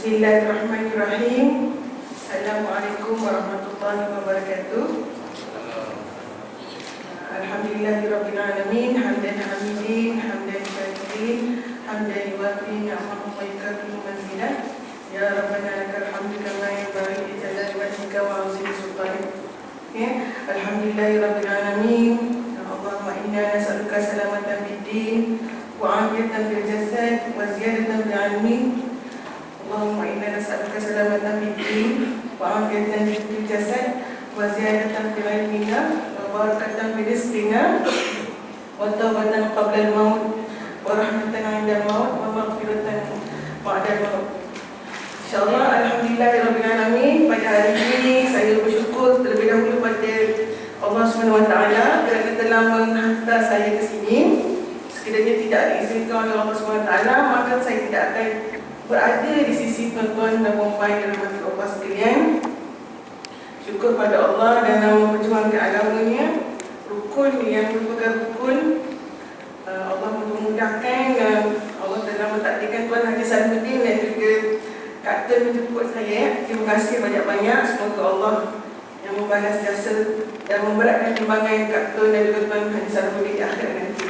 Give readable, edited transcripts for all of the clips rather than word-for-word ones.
Bismillahirrahmanirrahim. Assalamualaikum warahmatullahi wabarakatuh. Alhamdulillahirabbil alamin, hamdan hamidin, hamdan syakirin, hamdan yuwafi ni'amahu wa yukafi manzilah. Ya Rabbana lakal hamdu kama yanbaghi li jalali wajhika wa 'azimi sultanik. Alhamdulillahirabbil alamin. Allahumma inna nas'aluka salamatan fid din wa 'afiyatan fil jasad wa ziyadatan fil 'ilmi. Allahumma inna nas'aluka salamatan fid din wa 'afiyatan fil jasad wa ziyadatan fil 'ilmi wa barakatan fil rizqina wa tawbatan qabla al-maut wa rahmatan 'inda al-maut wa maghfiratan ba'da al-maut. InsyaAllah, alhamdulillahirabbil alamin. Pada hari ini saya bersyukur terlebih dahulu pada Allah SWT kerana telah menghantar saya ke sini. Sekiranya tidak diizinkan oleh Allah SWT, maka saya tidak akan berada di sisi tuan-tuan dan puan-puan yang dirahmati Allah sekalian. Syukur pada Allah dalam memperjuangkan agamanya, rukun yang merupakan rukun. Allah memudahkan, Allah telah mentakdirkan Tuan Haji Sarmuddin dan juga Kak Tun menjemput saya. Terima kasih banyak-banyak. Semoga Allah yang membalas jasa dan memberatkan timbangan Kak Tun dan juga Tuan Haji Sarmuddin di akhirat nanti.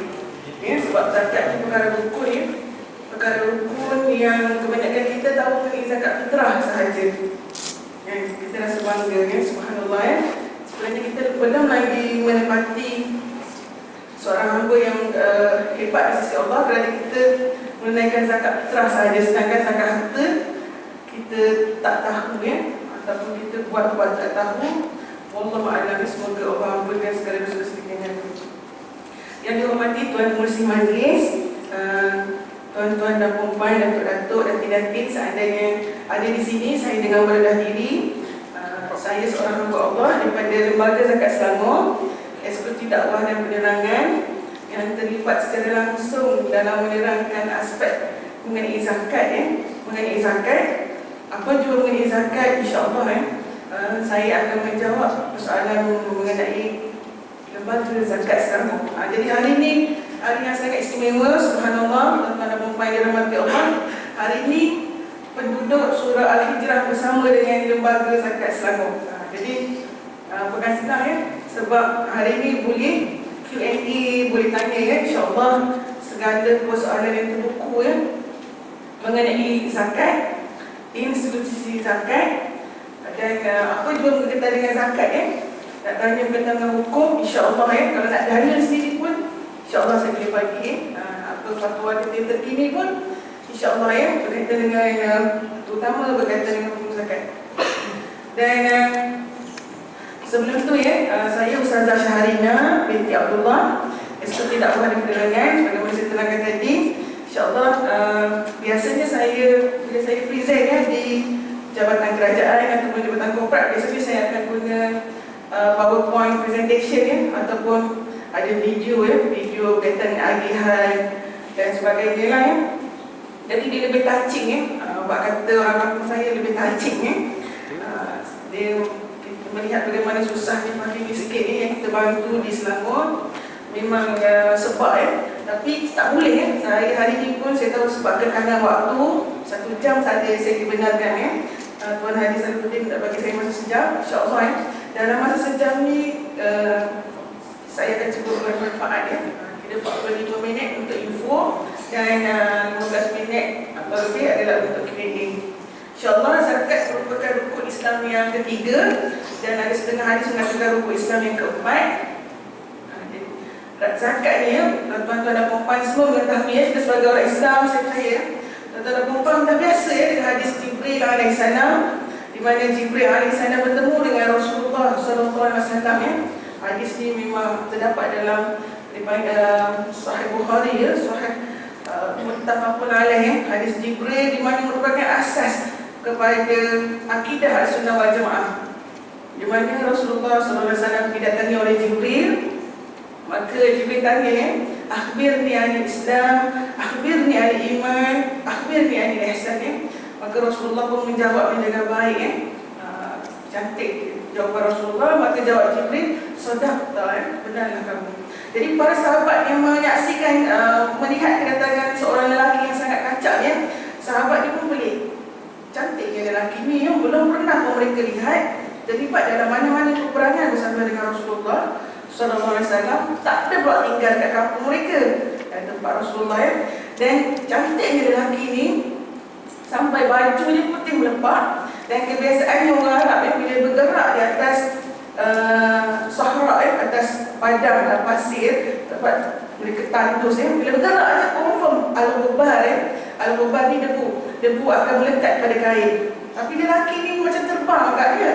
Ya, sebab zakat ni perkara rukun, ya. Perkara rukun yang kebanyakan kita tahu mengenai zakat fitrah sahaja. Ya, kita rasa bangga, ya. Subhanallah, ya. Sebenarnya kita belum lagi menepati seorang hamba yang hebat di sisi Allah kerana kita menunaikan zakat fitrah sahaja, sedangkan zakat harta kita tak tahu, ya, ataupun kita buat-buat tak tahu. Wallahu a'lam. Semoga Allah ampunkan segala dosa-dosa kita. Yang dihormati Tuan Pengerusi Majlis, tuan-tuan dan puan-puan, datuk-datuk dan tindatin seandainya ada di sini, saya dengan berledah diri. Saya seorang hamba Allah daripada Lembaga Zakat Selangor, Eksekutif Dakwah dan Penerangan, yang terlibat secara langsung dalam menerangkan aspek mengenai zakat, ya. Mengenai zakat, apa juga mengenai zakat, insya-Allah, ya. Saya akan menjawab persoalan mengenai Lembaga Zakat Selangor. Jadi hari ini hari yang sangat istimewa, subhanallah, tuan-tuan dan puan-puan yang dirahmati Allah. Hari ini penduduk surah Al-Hijrah bersama dengan Lembaga Zakat Selangor. Jadi bukan senang, ya, sebab hari ini boleh Q&A, boleh tanya, ya, insya-Allah segala persoalan yang terbuku, ya, mengenai zakat, institusi zakat dan apa juga berkaitan dengan zakat, ya. Nak tanya berkaitan dengan hukum, insya-Allah, ya. Kalau nak dalil sendiri pun, insya-Allah saya boleh bagi, apa fatwa kita terkini pun, insya-Allah, ya, berkaitan dengan terutama berkaitan dengan hukum zakat. Dan sebelum tu, ya, saya Ustazah Syahrina binti Abdullah, Eksekutif Dakwah dan Penerangan. Sebagaimana saya terangkan tadi, insya-Allah, biasanya bila saya present, ya, di jabatan kerajaan ataupun jabatan korporat, biasanya saya akan guna PowerPoint presentation, ya, ataupun ada video, ya, video berkaitan dengan agihan dan sebagainya lah, ya. Jadi dia lebih touching, ya. Buat kata orang kampung saya lebih touching, ya. Dia kita melihat bagaimana susahnya fakir miskin ni yang kita bantu di Selangor. Memang sebab, ya. Tapi tak boleh, ya. Saya hari ini pun saya tahu sebab kekangan waktu 1 jam saja saya dibenarkan, ya. Tuan Haji Sarmuddin tak bagi saya masa sejam, insya-Allah, ya. Dalam masa sejam ni saya akan cuba bermanfaat, ya. Kira 45 minit untuk info dan 15 minit atau lebih adalah untuk Q&A. InsyaAllah zakat merupakan rukun Islam yang ketiga dan ada setengah hadis mengatakan rukun Islam yang keempat. Zakat ni, ya, tuan-tuan dan puan-puan semua mengetahui, ya, kita sebagai orang Islam, saya percaya, tuan-tuan dan puan-puan dah biasa, ya, dengan hadis Jibril alaihissalam, di mana Jibril alaihissalam bertemu dengan Rasulullah SAW, ya. Hadis ni memang terdapat daripada Sahih Bukhari, ya, Sahih muttafaqun alaih, ya. Hadis Jibril di mana merupakan asas kepada akidah Ahlussunnah wal Jamaah, di mana Rasulullah SAW didatangi oleh Jibril. Maka Jibril tanya, ya, akhbirni anil Islam, akhbirni anil iman, akhbirni anil ihsan, ya. Maka Rasulullah pun menjawabnya dengan baik, ya. Cantik jawapan Rasulullah. Maka jawab Jibril, sadaqta, ya, benarlah kamu. Jadi para sahabat yang menyaksikan, melihat kedatangan seorang lelaki yang sangat kacak, ya, sahabat dia pun pelik. cantiknya lelaki ni yang belum pernah pun mereka lihat terlibat dalam mana-mana peperangan bersama dengan Rasulullah sallallahu alaihi wasallam. Tak ada buat tinggal kat kampung mereka, dan tempat Rasulullah ya. Dan cantiknya lelaki ni sampai bajunya putih melepak. Dan kebiasaannya orang Arab ya, bila bergerak di atas sahara ya, atas padang pasir, tempat mereka tandus ya, bila bergerak aja confirm al-ghubar ya. Al-ghubar ni debu akan melekat pada kain. Tapi lelaki ni macam terbang kat dia.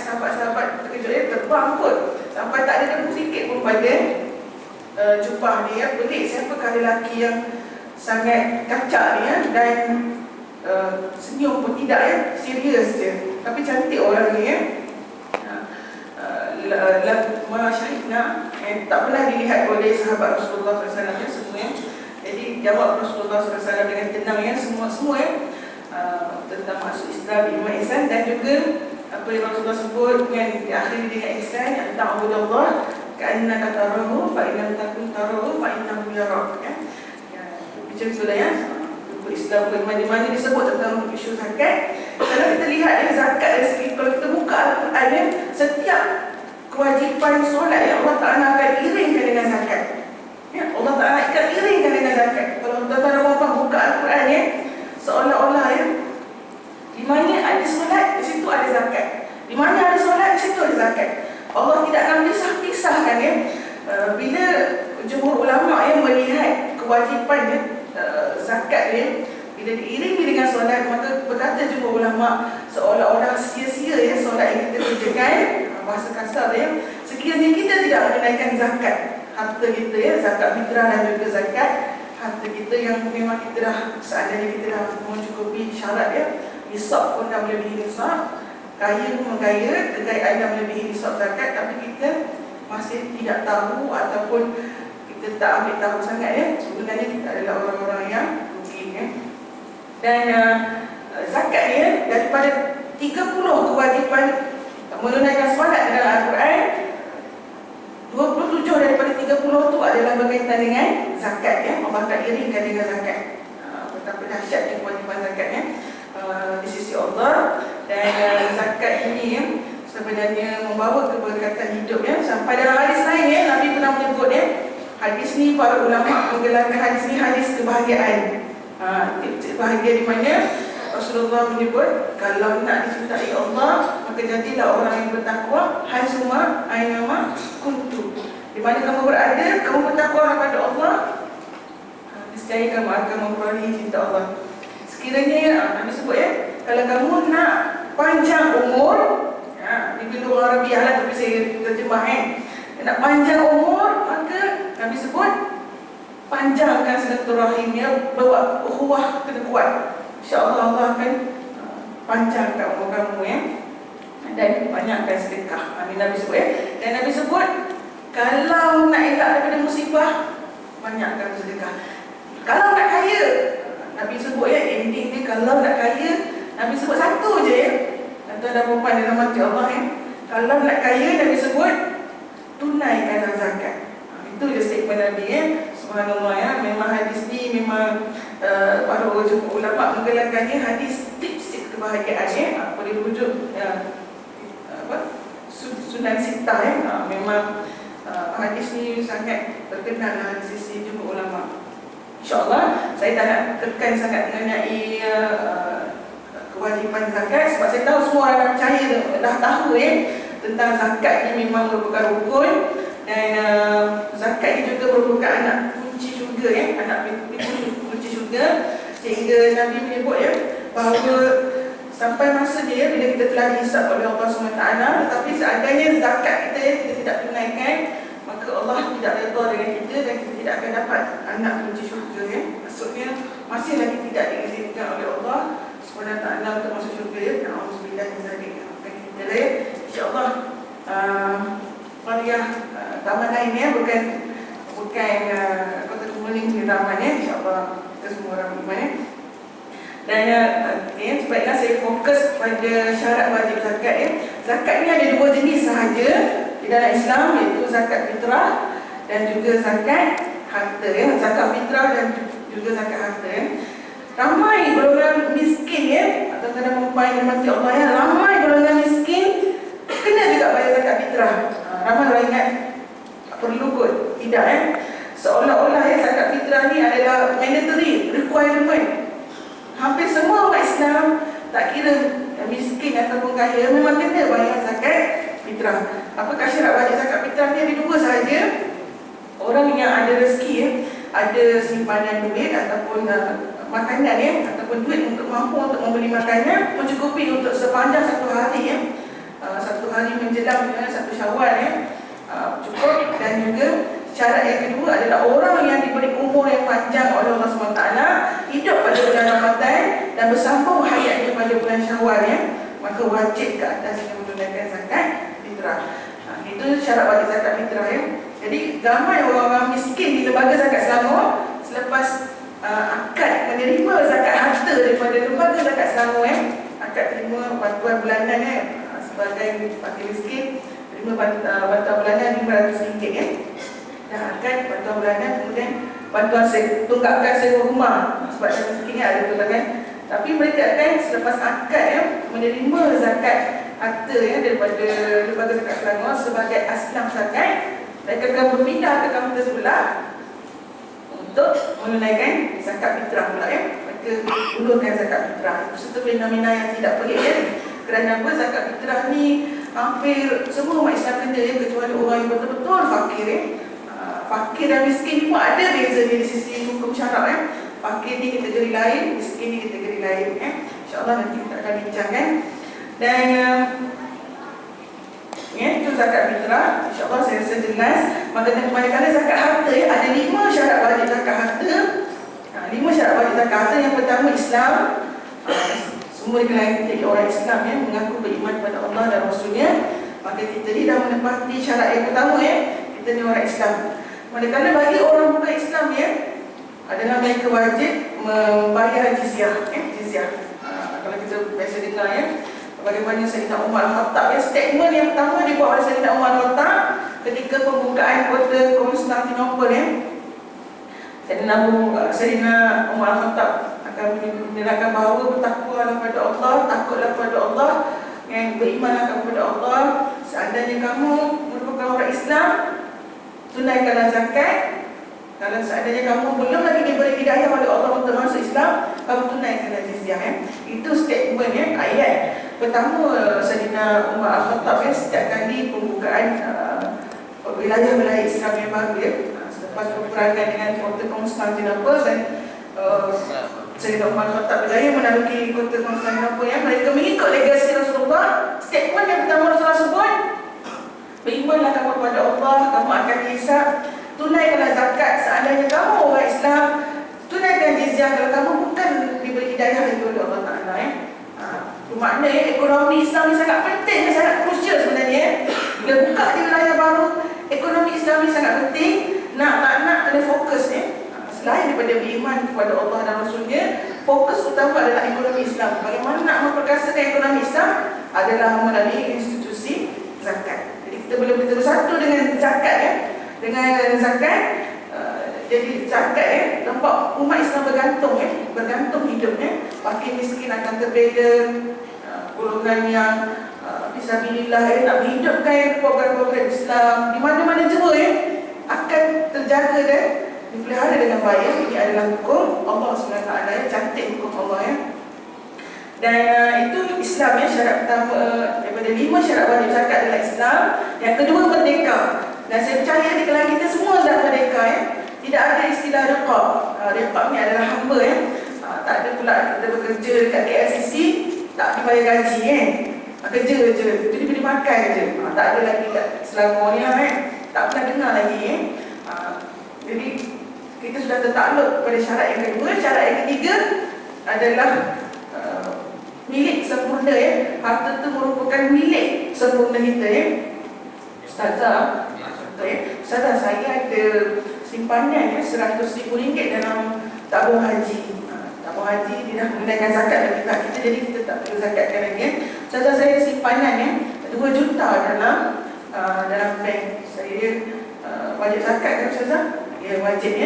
Sahabat-sahabat terkejut dia, terbang kot sampai tak ada debu sikit pun pada jubah dia ya. Pelik siapakah lelaki yang sangat kacak ni ya, dan senyum pun tidak ya, serius je, tapi cantik orang ni ya. Masyahidna tak pernah dilihat oleh sahabat Rasulullah SAW ya, semua ya. Jadi jawab Rasulullah SAW dengan tenang ya, semua ya, tentang masuk Islam, iman, ihsan, dan juga apa yang Rasulullah sebut dengan diakhiri dengan ihsan, yang ta'budallah ka'annaka tarahu fa in lam takun tarahu fa innahu yarak ya. Macam itulah ya. Islam di mana disebut tentang isu zakat. Kalau kita lihat ya, zakat dari segi, kalau kita buka Al-Quran ya, setiap kewajipan solat yang Allah Ta'ala akan iringkan dengan zakat ya, Allah Ta'ala akan iringkan dengan zakat. Kalau tuan-tuan dan puan buka Al-Quran ya, seolah-olah ya, di mana ada solat, di situ ada zakat. Di mana ada solat, di situ ada zakat. Allah tidak akan pisah-pisahkan ya. Bila jumhur ulama yang melihat kewajipan ya, zakat dia, bila diiringi dengan solat, maka berkata jumhur ulama seolah-olah sia-sia ya solat yang kita kerjakan. Bahasa kasar ya, sekiranya kita tidak menunaikan zakat harta kita ya, zakat fitrah dan juga zakat harta kita yang memang kita dah, seandainya kita dah mencukupi syarat ya, nisab pun dah melebihi nisab, kaya pun mengkaya, kekayaan dah melebihi nisab zakat, tapi kita masih tidak tahu ataupun kita tak ambil tahu sangat ya, sebenarnya kita adalah orang-orang yang rugi ya. Dan zakat ni ya, daripada 30 kewajipan menunaikan solat dalam Al-Quran, 27 daripada 30 tu adalah berkaitan dengan zakat ya. Allah akan iringkan dengan zakat. Betapa dahsyatnya kewajipan zakat ya, di sisi Allah. Dan zakat ini ya, sebenarnya membawa keberkatan hidup ya. Sampai dalam hadis lain ya, Nabi pernah menyebut ya, hadis ni para ulama menggelarkan hadis ni hadis kebahagiaan. Tips bahagia di mana Rasulullah menyebut, kalau nak dicintai Allah, maka jadilah orang yang bertakwa haitsuma ainama kuntu. Di mana kamu berada, kamu bertakwa kepada Allah, niscaya kamu akan memperoleh cinta Allah. Sekiranya Nabi sebut ya, kalau kamu nak panjang umur ya, di bilu Arabiah lah, tapi saya terjemah nak panjang umur, maka Nabi sebut panjangkan silaturahimnya, bawa ukhuwah kena kuat. InsyaAllah Allah akan panjangkan umur kamu ya, dan banyakkan sedekah. Nabi sebut ya. Dan Nabi sebut, kalau nak elak daripada musibah, banyakkan sedekah. Kalau nak kaya, Nabi sebut ya, ending dia kalau nak kaya, Nabi sebut satu je ya, tuan dan puan dalam hati Allah ya. Kalau nak kaya, Nabi sebut tunaikanlah zakat. Itu je statement Nabi ya. Subhanallah ya, memang hadis ni memang para ulama menggelarkannya hadis tips kebahagiaan ya. Boleh rujuk Sunan Sittah ya. Memang hadis ni sangat terkenal di sisi jumhur ulama. InsyaAllah saya tak nak tekan sangat mengenai kewajipan zakat, sebab saya tahu semua orang percaya dah tahu ya tentang zakat ni memang merupakan rukun. Dan zakat ni juga merupakan anak kunci syurga ya, anak pintu kunci syurga. Sehingga Nabi menyebut ya, bahawa sampai masa dia bila kita telah dihisab oleh Allah SWT, tetapi seandainya zakat kita ya, kita tidak tunaikan, maka Allah tidak redha dengan kita dan kita tidak akan dapat anak kunci syurga ya. Maksudnya masih lagi tidak diizinkan oleh Allah SWT untuk masuk syurga ya. Alhamdulillah kita ya. InsyaAllah Qaryah taman lain ya, bukan Kota Kemuning di taman ya. InsyaAllah kita semua orang beriman ya. Dan sebaiknya saya fokus pada syarat wajib zakat ya. Zakat ni ada dua jenis sahaja di dalam Islam, iaitu zakat fitrah dan juga zakat harta ya. Zakat fitrah dan juga zakat harta ya. Ramai golongan miskin ya, tuan-tuan dan dirahmati Allah ya, ramai golongan miskin kena juga bayar zakat fitrah. Ramai orang ingat perlu kot, tidak seolah-olah zakat fitrah ni adalah mandatory requirement. Hampir semua orang Islam, tak kira miskin ataupun kaya, memang kena bayar zakat fitrah. Apakah syarat wajib zakat fitrah ni? Ada dua sahaja. Orang yang ada rezeki, ada simpanan duit ataupun makanan ataupun duit untuk mampu untuk membeli makanan, mencukupi untuk sepanjang satu hari satu hari menjelang satu Syawal cukup. Dan juga syarat yang kedua adalah orang yang diberi umur yang panjang oleh Allah SWT, hidup pada bulan Ramadan dan bersambung hayatnya pada bulan Syawal maka wajib ke atasnya menunaikan zakat fitrah. Itu syarat wajib zakat fitrah Jadi ramai orang-orang miskin di lembaga zakat Selangor selepas akad menerima zakat harta daripada lembaga zakat Selangor akad terima bantuan bulanan sebagai fakir miskin, terima bantuan bulanan RM500 dan akad bantuan bulanan, kemudian bantuan tunggakan sewa rumah sebab miskin ada tu kan. Tapi mereka akan selepas akad menerima zakat harta daripada lembaga zakat Selangor sebagai aslam zakat, mereka akan berpindah ke kaunter sebelah untuk menunaikan zakat fitrah pula mereka ulurkan zakat fitrah. Itu satu fenomena yang tidak pelik kerana apa? Zakat fitrah ni hampir semua umat Islam kena kecuali orang yang betul-betul fakir fakir dan miskin ni pun ada beza dari sisi hukum syarak fakir ni kategori lain, miskin ni kategori lain InsyaAllah nanti kita akan bincangkan. Dan itu zakat fitrah, insyaAllah saya rasa jelas. Maka manakala zakat harta ada 5 syarat wajib zakat harta. 5 syarat wajib zakat harta. Yang pertama Islam. Semua kita jadi orang Islam mengaku beriman kepada Allah dan Rasulnya. Maka kita ni dah menepati syarat yang pertama kita ni orang Islam. Manakala bagi orang bukan Islam adalah mereka wajib membayar jizyah. Kalau kita biasa dengar bagaimana Sayyidina Umar Al-Khattab statement yang pertama dibuat oleh Sayyidina Umar Al-Khattab ketika pembukaan kota Konstantinopel Sayyidina Umar Al-Khattab akan menerangkan bahawa bertakwalah kepada Allah, takutlah kepada Allah, berimanlah kepada Allah. Seandainya kamu merupakan orang Islam, tunaikanlah zakat. Kalau seandainya kamu belum lagi diberi hidayah oleh Allah untuk masuk Islam, kamu tunaikanlah jizyah. Itu statement ayat pertama Sayyidina Umar Al-Khattab setiap kali pembukaan wilayah-wilayah Islam yang baru selepas peperangan dengan kota Konstantinopel dan Sayyidina Umar Al-Khattab berjaya menaklukkan kota Konstantinopel mereka mengikut legasi Rasulullah. Statement yang pertama Rasulullah sebut, berimanlah kamu kepada Allah, kamu akan dihisab, tunaikanlah zakat seandainya kamu orang Islam, tunaikan jizyah kalau kamu bukan diberi hidayah lagi oleh Allah Ta'ala Bermakna ekonomi Islam ni sangat penting dan sangat krusial sebenarnya. Bila buka di wilayah baru, ekonomi Islam ni sangat penting. Nak kena fokus selain daripada beriman kepada Allah dan Rasulnya, fokus utama adalah ekonomi Islam. Bagaimana nak memperkasakan ekonomi Islam adalah melalui institusi zakat. Jadi kita boleh bersatu dengan zakat dengan zakat. Jadi zakat nampak umat Islam bergantung hidupnya. Fakir miskin akan terbeda, golongan yang fisabilillah nak menghidupkan program-program Islam di mana-mana jua akan terjaga dan dipelihara dengan baik. Ini adalah hukum Allah SWT cantik hukum Allah Dan itu Islam syarat pertama daripada 5 syarat wajib zakat adalah Islam. Yang kedua merdeka. Dan saya percaya di kalangan kita semua dah merdeka Tidak ada istilah riqab. Riqab ni adalah hamba tak ada pula kita bekerja dekat KLCC tak dibayar gaji kerja je, itu diberi makan je. Tak ada lagi kat Selangor ni tak pernah dengar lagi Jadi kita sudah tertakluk pada syarat yang kedua. Syarat yang ketiga adalah milik sempurna harta itu merupakan milik sempurna kita Ustazah Ustazah saya ada simpanan RM100,000 dalam tabung haji. Tabung haji dia dah menunaikan zakat bagi kita, jadi kita tak perlu zakatkan lagi Ustazah saya simpanan RM2 juta dalam bank. Saya wajib zakat kan Ustazah? Ya wajib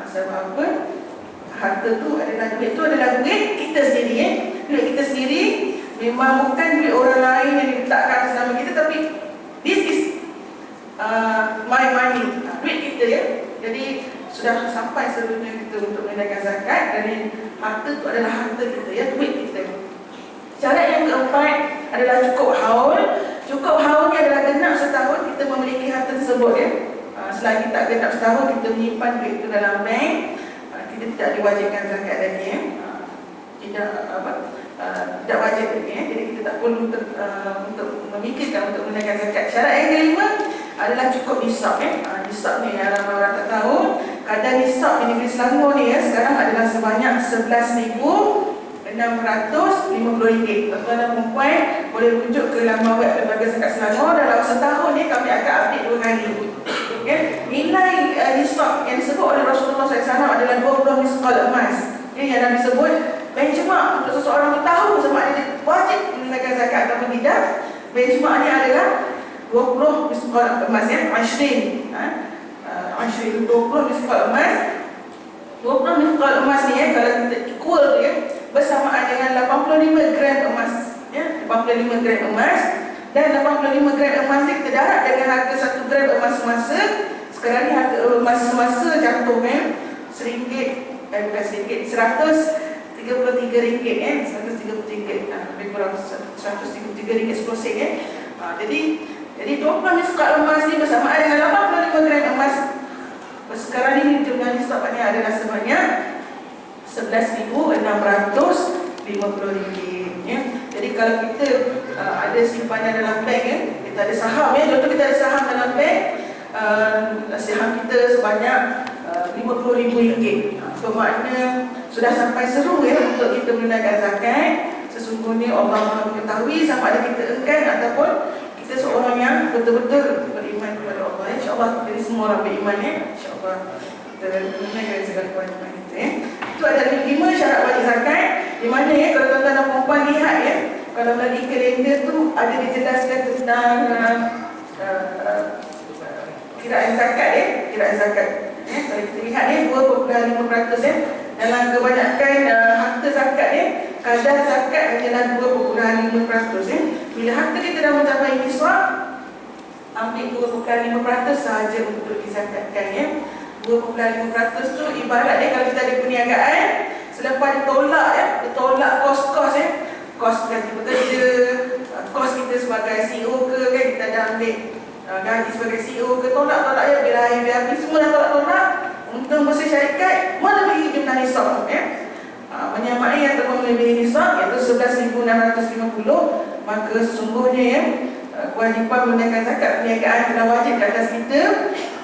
sebab apa? Harta tu adalah duit kita sendiri Duit kita sendiri memang memang bukan duit orang lain yang diletakkan atas nama kita, tapi this is my money, duit kita ya. Jadi sudah sampai seluruhnya kita untuk menunaikan zakat, dan harta itu adalah harta kita ya, duit kita. Syarat yang keempat adalah cukup haul. Cukup haul ni adalah genap setahun kita memiliki harta tersebut ya. Selagi tak genap setahun kita menyimpan duit itu dalam bank, kita tidak diwajibkan zakat lagi ya. Tidak wajib lagi ya. Jadi kita tak perlu untuk memikirkan untuk menunaikan zakat. Syarat yang kelima adalah cukup nisab ya. Nisab ni yang ramai orang tak tahu. Kadar nisab di negeri Selangor ni ya sekarang adalah sebanyak RM11,650. Tuan-tuan dan puan boleh rujuk ke laman web Lembaga Zakat Selangor. Dalam setahun ni kami akan update 2 kali. Okay. Nilai nisab yang disebut oleh Rasulullah SAW adalah 20 misqal emas. Yang Nabi sebut benchmark untuk seseorang itu tahu sama ada dia wajib menunaikan zakat ataupun tidak. Benchmark ni adalah 20 misqal emas ya, 20 misqal emas. 20 misqal emas ni ya, kalau kita equal tu ya, bersamaan dengan 85 gram emas ya, 85 gram emas. Dan 85 gram emas ni kita darat dengan harga 1 gram emas semasa. Sekarang ni harga emas semasa jatuh kan bukan sedikit, RM133 ya, RM133, lebih kurang RM133 10 sen ya. Jadi 20 misqal emas ni bersamaan dengan 85 gram emas. Sekarang ni jumlah nisabnya adalah sebanyak RM11,650 ya. Jadi kalau kita ada simpanan dalam bank ya, kita ada saham ya, contoh kita ada saham dalam bank, saham kita sebanyak RM50,000. Bermakna sudah sampai seru ya untuk kita menunaikan zakat. Sesungguhnya Allah Maha mengetahui sama ada kita enggan ataupun kita seorang yang betul-betul beriman kepada Allah. InsyaAllah kita semua orang beriman ya. InsyaAllah kita menunaikan segala kewajiban kita ya. Itu adalah 5 syarat wajib zakat. Di mana ya, kalau tuan-tuan dan puan lihat ya, kalau melalui kalender tu ada dijelaskan tentang kiraan zakat ya, kiraan zakat. Kalau kita lihat ni 2.5% ya. Dalam kebanyakan harta zakat ya, kadar zakat hanyalah 2.5% ya. Bila harta kita dah mencapai nisab, ambil 2.5% sahaja untuk dizakatkan ya. 2.5% tu ibarat kalau kita ada perniagaan, selepas ditolak kos-kos ya, kos gaji pekerja, kos kita sebagai CEO ke kan, kita dah ambil gaji sebagai CEO ke, tolak ya, bila habis semua dah tolak, untung bersih syarikat melebihi jumlah nisab ya. Menyamai yang telah melebihi nisab iaitu 11,650, maka sesungguhnya ya kewajipan menunaikan zakat perniagaan telah wajib ke atas kita.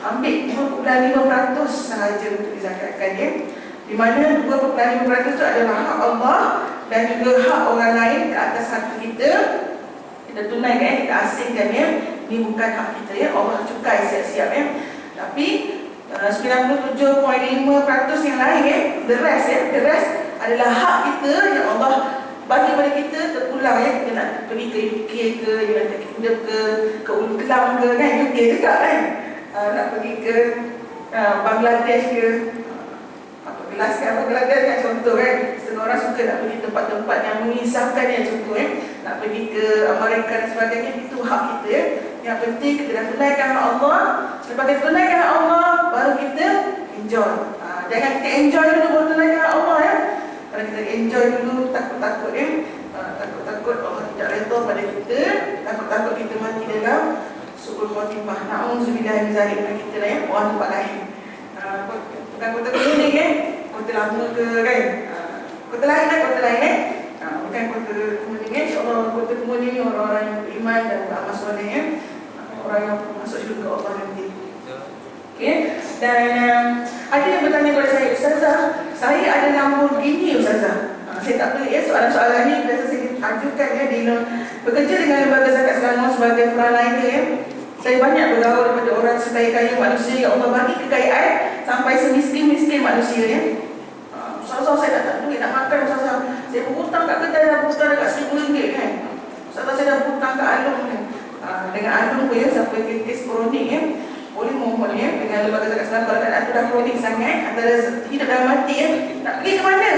Ambil 2.5% sahaja untuk dizakatkan ya. Di mana 2.5% itu adalah hak Allah dan juga hak orang lain ke atas harta kita. Kita tunaikan, kita asingkan ya. Ini bukan hak kita ya, Allah cukai siap-siap ya. Tapi 97.5% yang lain ya, the rest adalah hak kita yang Allah bagi pada kita terpulang ya. Kita nak pergi ke UK ke United Kingdom ke Ulu Kelang ke kan, UK juga kan, nak pergi ke Bangladesh ke Bangladesh kan, contoh kan. Setengah orang suka nak pergi tempat-tempat yang mengisahkan ya, contoh ya, nak pergi ke Amerika dan sebagainya. Itu hak kita ya. Yang penting kita dah tunaikan hak Allah. Selepas kita tunaikan hak Allah, baru kita enjoy. Jangan kita enjoy dulu baru tunaikan hak Allah ya. Kalau kita enjoy dulu, takut-takut ya, takut-takut Allah tidak redha pada kita, takut-takut kita mati dalam su'ul khatimah. Na'udzubillah min zalik, kita lah ya, orang tempat lain. Bukan kota kuning ya, kota lama ke kan, kota lain bukan kota kuning ya. InsyaAllah kota kuning ni orang-orang yang beriman dan beramal soleh ya, orang yang masuk syurga Allah nanti. Okay. Dan ada yang bertanya kepada saya, Ustazah, saya ada Lamborghini Ustazah. Saya tak pelik ya, soalan-soalan ni biasa saya ajukan ya, bekerja dengan Lembaga Zakat Selangor sebagai frontliner ya. Saya banyak bergaul kepada orang sekaya-kaya manusia yang Allah bagi kekayaan sampai semiskin-miskin manusia ya. Ustazah, saya tak duit nak makan Ustazah. Saya berhutang kat kedai dah, berhutang dekat RM1,000 kan. Ustazah, saya dah berhutang kat Alung kan. Dengan Alung pun ya, sampai kes kronik ya, boleh mohon ya dengan Lembaga Zakat Selangor. Kalau keadaan tu dah kronik sangat, antara hidup dan mati ya, nak pergi ke mana?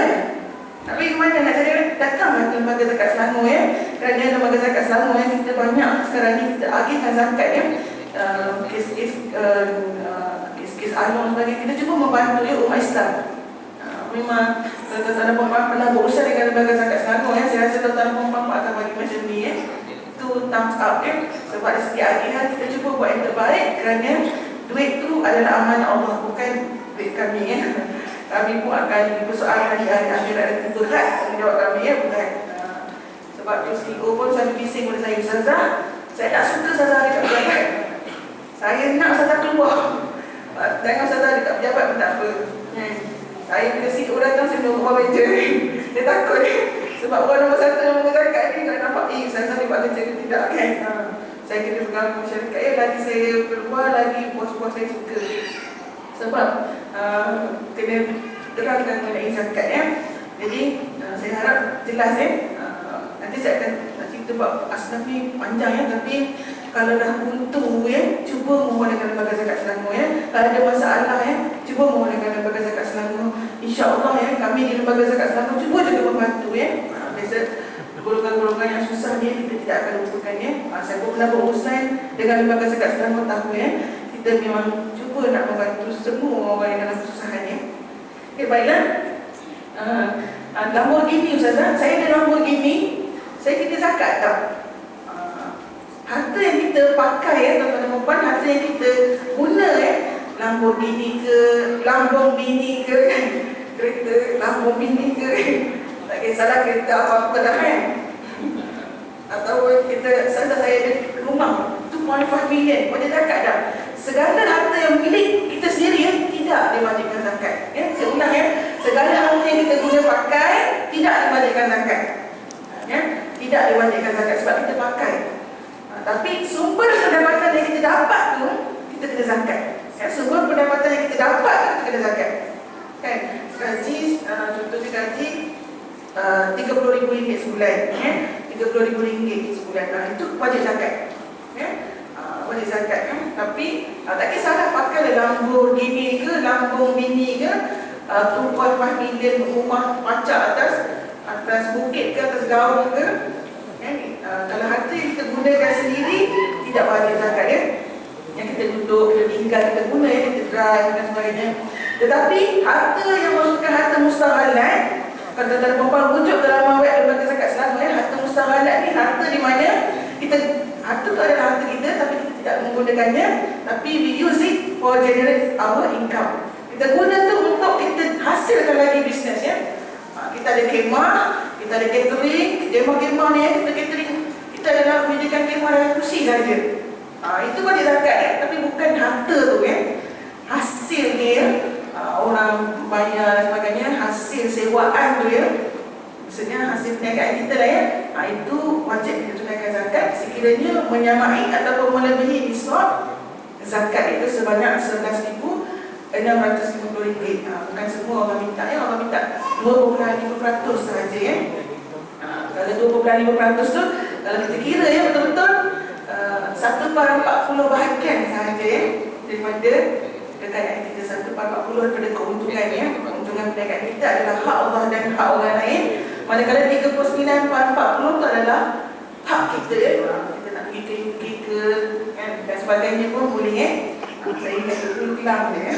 Nak pergi ke mana nak cari? Datanglah ke Lembaga Zakat Selangor ya. Kerana Lembaga Zakat Selangor yang kita banyak sekarang ni kita agihkan zakat ya. Kes-kes alung sebagainya, kita cuba membantu ya umat Islam. Memang tuan-tuan dan puan-puan pernah berusaha dengan Lembaga Zakat Selangor ya. Saya rasa tuan-tuan dan puan-puan akan bagi macam ni ya. Itu thumbs up ya. Sebab dari segi agihan kita cuba buat yang terbaik, kerana duit tu adalah amanah Allah, bukan duit kami ya. Kami pun akan dipersoalkan di hari akhirat nanti, berat tanggungjawab kami ya, berat. Sebab tu CEO pun selalu bising pada saya, Ustazah, saya tak suka Ustazah dekat pejabat. Saya nak Ustazah keluar. Jangan Ustazah dekat pejabat pun tak apa. Saya bila CEO datang, saya duduk bawah meja. Dia takut. Sebab orang nombor satu yang mengezakat ni tak nampak, Ustazah ni buat kerja ke tidak kan. Saya kena pegang masyarakat ya, lagi saya keluar, lagi puas-puas saya suka. Sebab kena terangkan mengenai zakat ya. Jadi saya harap jelas ya. Nanti saya akan cerita buat asnaf ni panjang ya. Tapi kalau dah buntu ya, cuba mohon dengan Lembaga Zakat Selangor ya. Kalau ada masalah ya, cuba mohon dengan Lembaga Zakat Selangor. InsyaAllah ya, kami di Lembaga Zakat Selangor cuba juga membantu ya. Biasa golongan-golongan yang susah ni kita tidak akan lupakan ya. Saya pun pernah berurusan dengan Lembaga Zakat Selangor tahu ya. Kita memang cuba nak membantu semua orang yang dalam kesusahan ya. Okay, baiklah. Lamborghini Ustazah, saya ada Lamborghini, saya kena zakat tak? Harta yang kita pakai ya, tuan-tuan dan puan, harta yang kita guna ya, Lamborghini ke, Lambong bini ke, kereta Lambong bini ke, tak kisahlah kereta apa-apa dah kan. Atau kita, saya ada rumah 2.5 million, boleh zakat tak? Segala harta yang milik kita sendiri ya, tidak diwajibkan zakat ya. Saya ulang ya, segala harta yang kita guna pakai tidak diwajibkan zakat ya. Tidak diwajibkan zakat sebab kita pakai. Tapi sumber pendapatan yang kita dapat tu, kita kena zakat ya. Sumber pendapatan yang kita dapat tu, kita kena zakat kan. Gaji, contohnya gaji RM30,000 sebulan ya. RM30,000 sebulan, itu wajib zakat ya. Wajib zakat kan. Tapi tak kisahlah pakai Lamborghini ke, Lambong bini ke, 2.5 million rumah pacak atas bukit ke, atas gaung ke ya. Kalau harta yang kita gunakan sendiri tidak wajib zakat ya. Yang kita duduk, kita tinggal, kita guna ya, kita drive dan sebagainya. Tetapi harta yang merupakan harta mustaghalat, kalau tuan-tuan dan puan rujuk dalam web Lembaga Zakat Selangor ya, harta mustaghalat ni harta di mana kita, harta tu adalah harta kita tapi kita tidak menggunakannya, tapi we use it for generate our income. Kita guna tu untuk kita hasilkan lagi bisnes ya. Kita ada kemah, kita ada catering, kemah-kemah ni ya, kita catering, kita adalah menyediakan kemah dan kursi saja. Itu wajib zakat ya, tapi bukan harta tu ya. Hasil dia orang bayar dan sebagainya, hasil sewaan tu ya, maksudnya hasil perniagaan kita lah ya. Itu wajib kita tunaikan zakat sekiranya menyamai ataupun melebihi nisab zakat itu sebanyak RM11,650. Bukan semua orang minta ya, orang minta 2.5% sahaja ya. Kalau 2.5% tu, kalau kita kira ya betul-betul 1/40 bahagian sahaja ya daripada kekayaan kita. 1/40 daripada keuntungan ya. Keuntungan perniagaan kita adalah hak Allah dan hak orang lain. Manakala 39/40 itu adalah hak kita ya. Kita nak pergi ke UK ke kan, dan sebagainya pun boleh ya. Saya ingat Pulau Kelang ya.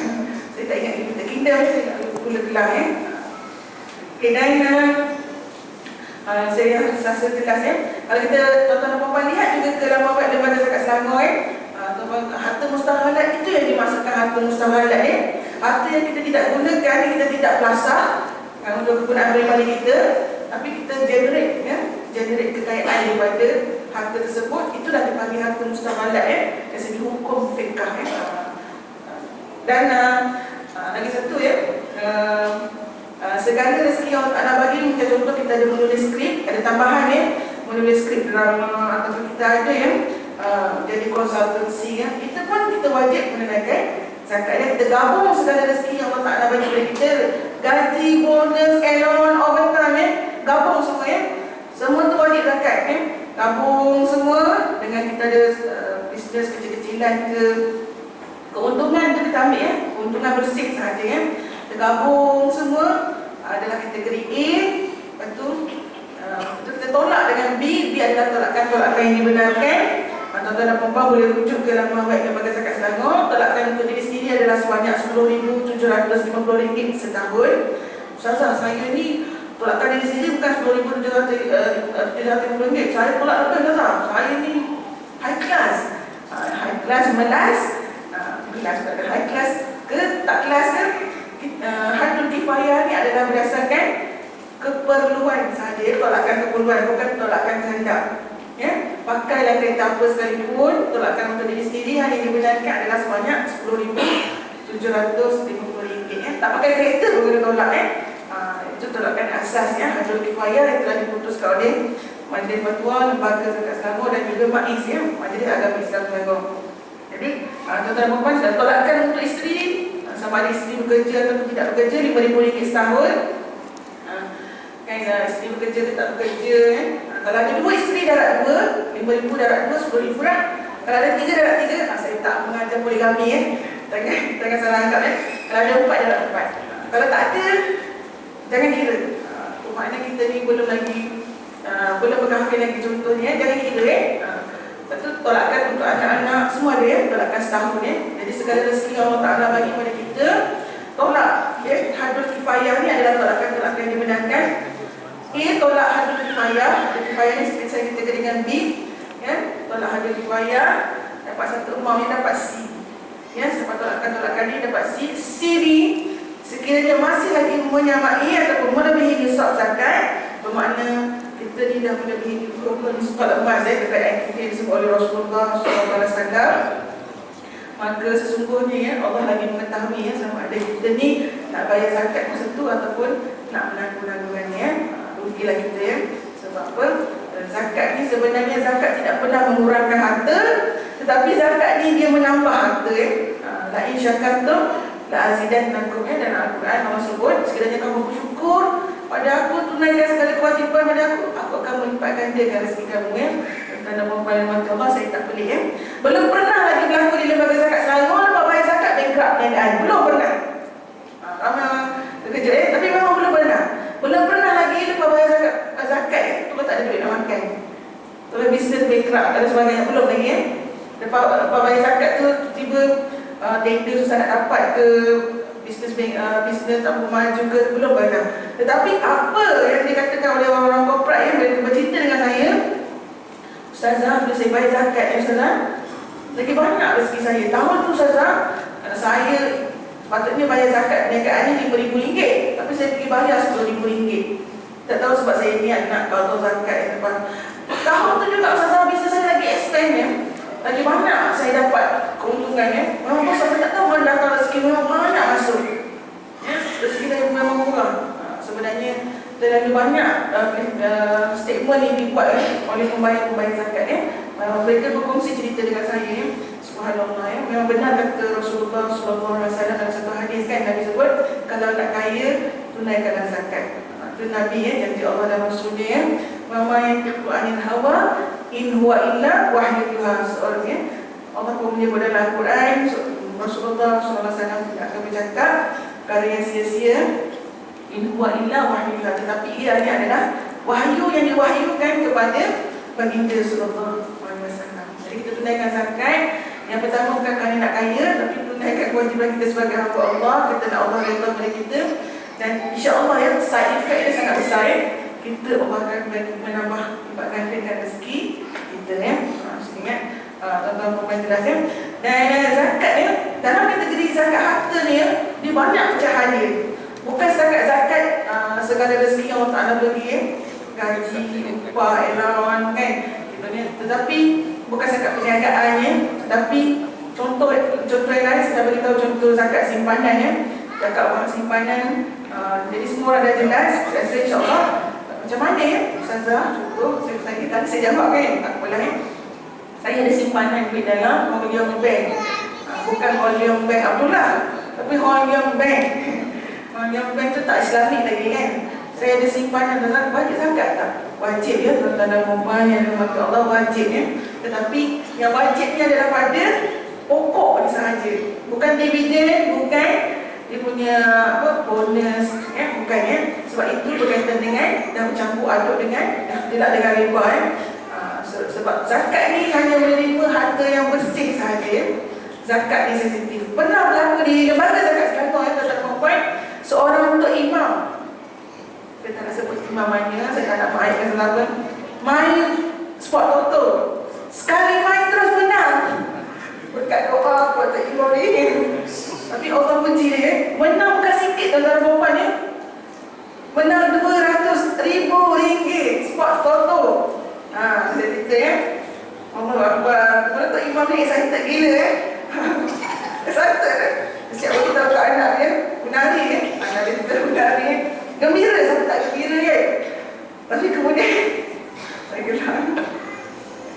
Saya tak ingat kita Kingdom, saya ingat Pulau Kelang ya. Okay, dan saya rasa jelas ya. Kalau kita tuan-tuan dan puan-puan lihat juga ke laman web Lembaga Zakat Selangor ya. Harta mustaghalat itu yang dimaksudkan harta mustaghalat ya. Harta yang kita tidak gunakan, yang kita tidak belasah untuk kegunaan pribadi kita, tapi kita generate ya, generate kekayaan daripada harta tersebut, itulah dipanggil harta mustaghalat ya, dari segi hukum fiqh ya. Dan lagi satu ya, segala rezeki yang Allah bagi, macam contoh kita ada menulis skrip, ada tambahan ya, menulis skrip drama atau kita ada ya, jadi konsultansi ya, itu pun kita wajib menunaikan zakat ya. Kita gabung segala rezeki yang Allah Ta'ala bagi kepada kita, gaji, bonus, allowance, overtime ya, gabung semua ya, semua tu wajib zakat ya. Gabung semua dengan kita ada bisnes kecil-kecilan ke, keuntungan tu kita ambil ya, keuntungan bersih sahaja ya. Kita gabung semua adalah kategori A, Lepas tu kita tolak dengan B adalah tolakan yang dibenarkan. Tuan-tuan dan puan-puan boleh rujuk ke laman web Lembaga Zakat Selangor. Tolakan untuk diri sendiri adalah sebanyak RM10,750 setahun. Ustazah, saya ni tolakan diri sendiri bukan RM10,750. Saya tolak lebih, Ustazah. Saya ni high class. High class melas. High class ke tak kelas ke? Hadul kifayah ni adalah berdasarkan keperluan sahaja. Tolakan keperluan, bukan tolakan kehendak. Ya, pakailah kereta apa sekalipun, tolakan untuk diri sendiri hanya dibenarkan adalah sebanyak RM10,750. Ya. Tak pakai kereta pun kena tolak. Itu tolakan asasnya hadul kifayah yang telah diputuskan oleh Majlis Fatwa Lembaga Zakat Selangor dan juga MAIS, ya, Majlis Agama Islam Selangor. Jadi tuan-tuan dan puan-puan, dan tolakan untuk isteri, sama ada isteri bekerja atau tidak bekerja, RM5,000 setahun. Isteri bekerja ke tak bekerja, kalau ada 2 isteri darat 2, RM5,000 darat 2, RM10,000 dah. Kalau ada 3 darat 3, saya tak mengajar poligami, jangan salah anggap. Kalau ada 4 darat 4, kalau tak ada, jangan kira. Maknanya kita ni belum berkahwin lagi contohnya, jangan kira. Lepas tu tolakan untuk anak-anak semua ada, tolakan setahun. Jadi segala rezeki Allah Ta'ala bagi kepada kita, tolak. Hadul kifayah ni adalah tolakan yang dibenarkan. Tolak hadul kifayah. Hadul kifayah ni seperti saya katakan dengan B, tolak hadul kifayah, dapat 1 umam yang dapat C. Selepas tolakan ni dapat C. C ni sekiranya masih lagi menyamai ataupun melebihi nisab zakat, bermakna kita ni dah melebihi 20 nisab emas dekat yang disebut oleh Rasulullah SAW, maka sesungguhnya Allah lagi mengetahui sama ada kita ni nak bayar zakat masa tu ataupun nak menanggung-nanggungkannya. Rugilah kita, sebab apa? Zakat ni sebenarnya zakat tidak pernah mengurangkan harta, tetapi zakat ni dia menambah harta. La in syakartum la azidannakum, dan Al-Quran Allah sebut, sekiranya kamu bersyukur pada aku, tunaikan segala kewajipan pada aku akan melipat gandakan rezeki kamu. Tanda perempuan mati Allah, saya tak pelik. Belum pernah lagi berlaku di Lembaga Zakat Selangor lepas bayar zakat bankrupt perniagaan. Belum pernah. Terkejut tapi memang belum pernah. Belum pernah lagi lepas bayar zakat tu tak ada duit nak makan. Kalau bisnes bankrupt dan sebagainya, belum lagi. Lepas bayar zakat tu tiba tender susah nak dapat ke, bisnes tak maju ke, belum pernah. Tetapi apa yang dikatakan oleh orang-orang korporat yang mereka bercerita dengan saya, Ustazah, bila saya bayar zakat, Ustazah, lagi banyak rezeki saya. Tahun tu Ustazah, saya sepatutnya bayar zakat perniagaan ni RM5,000, tapi saya pergi bayar RM10,000. Tak tahu sebab saya niat nak kalau zakat yang depan. Tahun tu juga Ustazah, bisnes saya lagi expand, lagi banyak saya dapat keuntungan. Memang bos saya tak tahu mana datang rezeki, memang banyak masuk. Rezeki saya memang kurang. Sebenarnya terlalu banyak statement yang dibuat oleh pembayar-pembayar zakat. Mereka berkongsi cerita dengan saya. Subhanallah, memang benar kata Rasulullah SAW dalam satu hadis, Nabi sebut, kalau nak kaya, tunaikanlah zakat. Itu Nabi, janji Allah dan Rasulnya. Mama yang Al-Quranil hawa in huwa illa wahyuha. Seorangnya Allah pun menyebut dalam Al-Quran, Rasulullah SAW tidak akan bercakap perkara yang sia-sia. In huwa illa wahyuha, tetapi ia adalah wahyu yang diwahyukan kepada baginda sallallahu alaihi wasallam. Jadi kita tunaikan zakat. Yang pertama bukan kerana nak kaya, tapi tunaikan kewajiban kita sebagai hamba Allah. Kita nak Allah redha pada kita, dan insya-Allah side effect dia sangat besar. Kita Allah akan menambah lipat gandakan rezeki kita. Ingat tuan-tuan perempuan jelas. Dan zakat dalam kategori zakat harta ni, dia banyak pecahan dia. Bukan setakat zakat segala rezeki yang Allah Ta'ala bagi, gaji, upah, allowance kan, tetapi bukan zakat perniagaannya, tetapi contoh yang lain. Saya dah beritahu contoh zakat simpanan, zakat wang simpanan. Jadi semua orang dah jelas. Saya insya-Allah macam mana Ustazah, contoh saya tadi saya jawab tak apalah. Saya ada simpanan duit dalam Holium Bank. Bukan Holium Bank Abdullah, tapi Holium Bank. Holium Bank tu tak Islamik lagi kan. Saya ada simpanan dalam, wajib zakat tak? Wajib tuan-tuan dan puan yang dirahmati Allah, wajib Tetapi yang wajibnya adalah pada pokok ni sahaja. Bukan dividen, bukan dia punya bonus bukan. Sebab Sebab itu berkaitan dengan dah bercampur aduk dengan tidak dengan riba sebab zakat ni hanya menerima harta yang bersih sahaja. Zakat ni sensitif. Pernah berlaku di lembaga zakat Selangor tuan-tuan dan puan, seorang untuk imam. Saya tak nak sebut imam mana, saya tak nak mengaitkan selalu. Main sport toto. Sekali main terus menang. Berkat doa buat tak imam ni. Tapi Allah puji dia, menang bukan sikit tuan-tuan dan puan ya. Menang RM200,000 sport toto. Saya cerita ya. Allah Akbar. Menurut imam ni excited gila excited siap bagi tahu kat anak dia menari anak dia kita menari gembira, siapa tak gembira tapi kemudian saya kira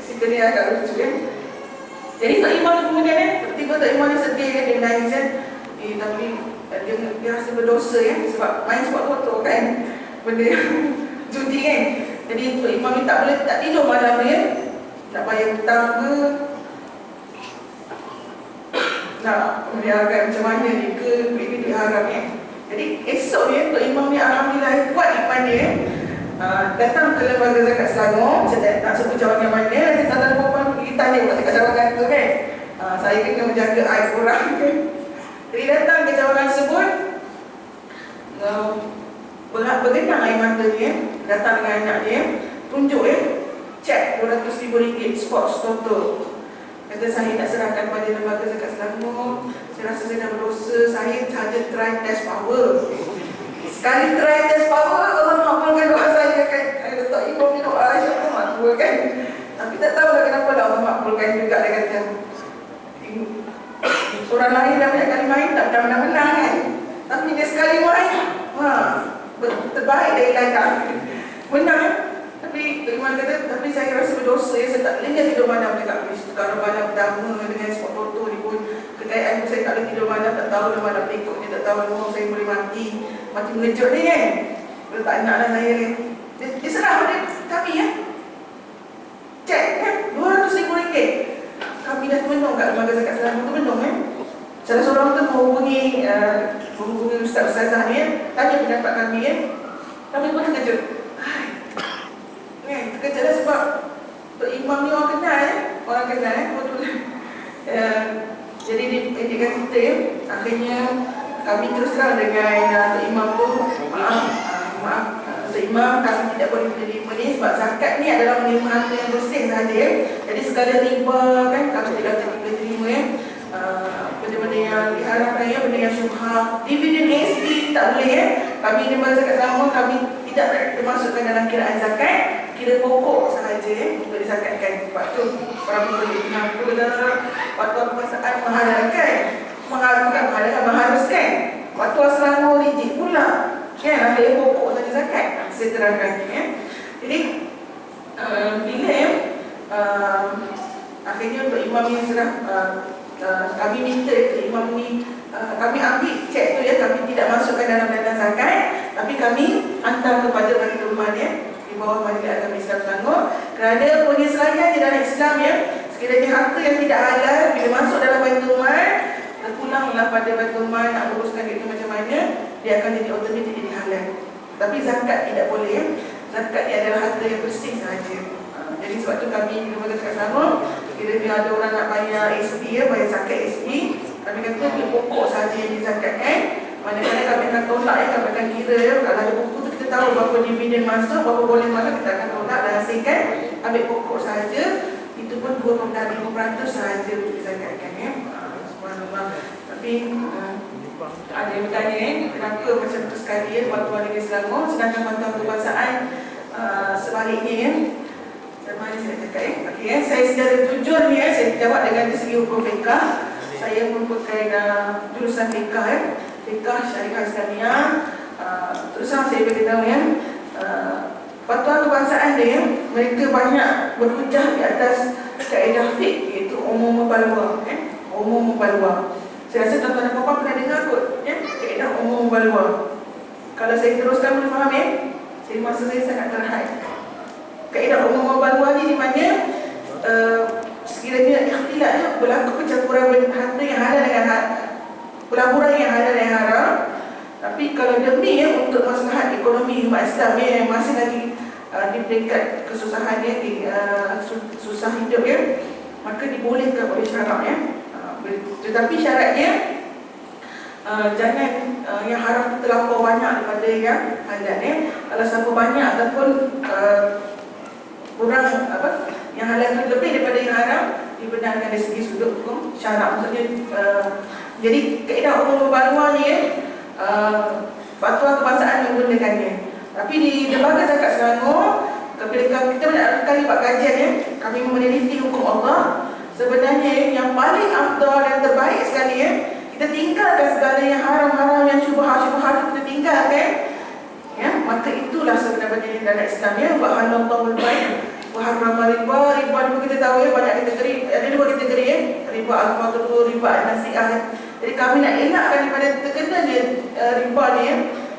cerita ni agak lucu jadi Tok Imam kemudian tiba-tiba Tok Imam ni sedih dia menangis tapi dia rasa berdosa sebab main sport toto kan benda judi kan. Jadi Tok Imam ni tak tidur malam ni nak bayar hutang ke, nak meniaga macam mana ni ke, ini diharap Jadi esok ni Tok Imam ni alhamdulillah kuat iman dia datang ke lembaga zakat Selangor. Saya tak nak sebut cawangan mana, nanti tuan-tuan puan pergi tanya kat cawangan tu kan. Saya kena menjaga aib orang kan. Jadi datang ke cawangan tersebut, bergenang air mata dia, datang dengan anak dia, tunjuk cek RM200,000 sports toto. Kata saya nak serahkan pada lembaga zakat Selangor. Saya rasa saya dah berdosa. Saya sahaja try test power. Sekali try test power, Allah makbulkan doa saya kan. Saya letak imam ni doa, insyaAllah makbul kan. Tapi tak tahu lah kenapa Allah makbulkan juga. Dia kata orang lain dah banyak kali main, tak pernah menang kan. Tapi dia sekali main, terbaik dari ladang. Menang Tapi Tok Imam kata, tapi saya rasa berdosa saya tak boleh tidur malam dekat kalau malam pertama dengan sport toto ni pun kekayaan saya tak boleh tidur malam, tak tahu malam berikutnya, tak tahu rumah saya boleh mati mengejut ni kan. Kalau tak nak lah saya ni dia serah pada kami cek kan RM200,000 kami dah termenung kat lembaga zakat Selangor termenung salah seorang tu menghubungi ustaz-ustazah ni tanya pendapat kami kami pun terkejut terkejutlah sebab Tok Imam ni orang kenal kebetulan jadi dia kata akhirnya kami terus terang dengan Tok Imam tu maaf Tok Imam, kami tidak boleh menerima ni sebab zakat ni adalah menerima harta yang bersih sahaja jadi segala riba kan kami tidak boleh terima benda-benda yang diharapkan benda yang syubhah, dividen ASP tak boleh kami di zakat Selangor kami tidak termasukkan dalam kiraan zakat, kira pokok sahaja untuk dizakatkan. Sebab tu orang boleh kenapa fatwa perasaan mengharuskan fatwa Selangor rigid pula ada yang pokok sahaja zakat. Saya terangkan jadi bila akhirnya untuk imam yang serah kami minta imam ni kami ambil cek tu kami tidak masukkan dalam dana zakat tapi kami hantar kepada Baitul Mal di bawah Majlis Agama Islam Selangor kerana penyesuaian di dalam Islam sekiranya harta yang tidak halal bila masuk dalam Baitul Mal terpulanglah pada Baitul Mal nak uruskan itu macam mana dia akan jadi otomatik jadi halal. Tapi zakat tidak boleh zakat ni adalah harta yang bersih sahaja. Jadi sebab tu kami di lembaga zakat Selangor kira dia ada orang nak bayar SP bayar zakat SP kami kata dia pokok sahaja yang dizakatkan. Mana-mana kami akan tolak kami akan kira kalau ada pokok tu kita tahu berapa dividen masuk, berapa boleh masuk, kita akan tolak dan hasilkan ambil pokok sahaja. Itu pun 2.5% sahaja untuk dizakatkan subhanallah. Tapi ada yang bertanya kenapa macam tu sekali fatwa negeri Selangor sedangkan fatwa kebangsaan sebaliknya Mari saya cakap okay, saya secara jujur ni saya jawab dengan segi hukum fiqah. Saya merupakan jurusan fiqah fiqah syariah Islamiah. Terus saya beritahu fatwa kebangsaan dia mereka banyak berhujah di atas kaedah fiqh iaitu umum balwa umum balwa. Saya rasa tuan-tuan dan puan pernah dengar kot kaedah umum balwa. Kalau saya teruskan boleh faham saya masa saya sangat terhad. Kaedah umum balwa ni di mana sekiranya ikhtilaf berlaku pencampuran harta yang halal dengan pelaburan yang halal dan haram, Tapi kalau demi untuk maslahat ekonomi umat Islam yang masih lagi di peringkat kesusahan susah hidup maka dibolehkan oleh syarak tetapi syaratnya jangan yang haram terlampau banyak daripada yang halal Kalau siapa banyak ataupun kurang yang halal itu lebih daripada yang haram dibenarkan dari segi sudut hukum syarak. Maksudnya jadi kaedah umum pembaruan ni fatwa kebangsaan menggunakannya. Tapi di Lembaga Zakat Selangor ketika kita banyak kali buat kajian kami meneliti hukum Allah, sebenarnya yang paling afdal dan terbaik sekali kita tinggalkan segala yang haram-haram, yang syubhat-syubhat kita tinggalkan maka itulah sebenarnya dalam Islam wa halallahu al-bay' wa harrama riba. Riba itu kita tahu banyak kategori, ada dua kategori riba al-fadl, riba an-nasi'ah. Jadi kami nak elakkan daripada terkena riba ni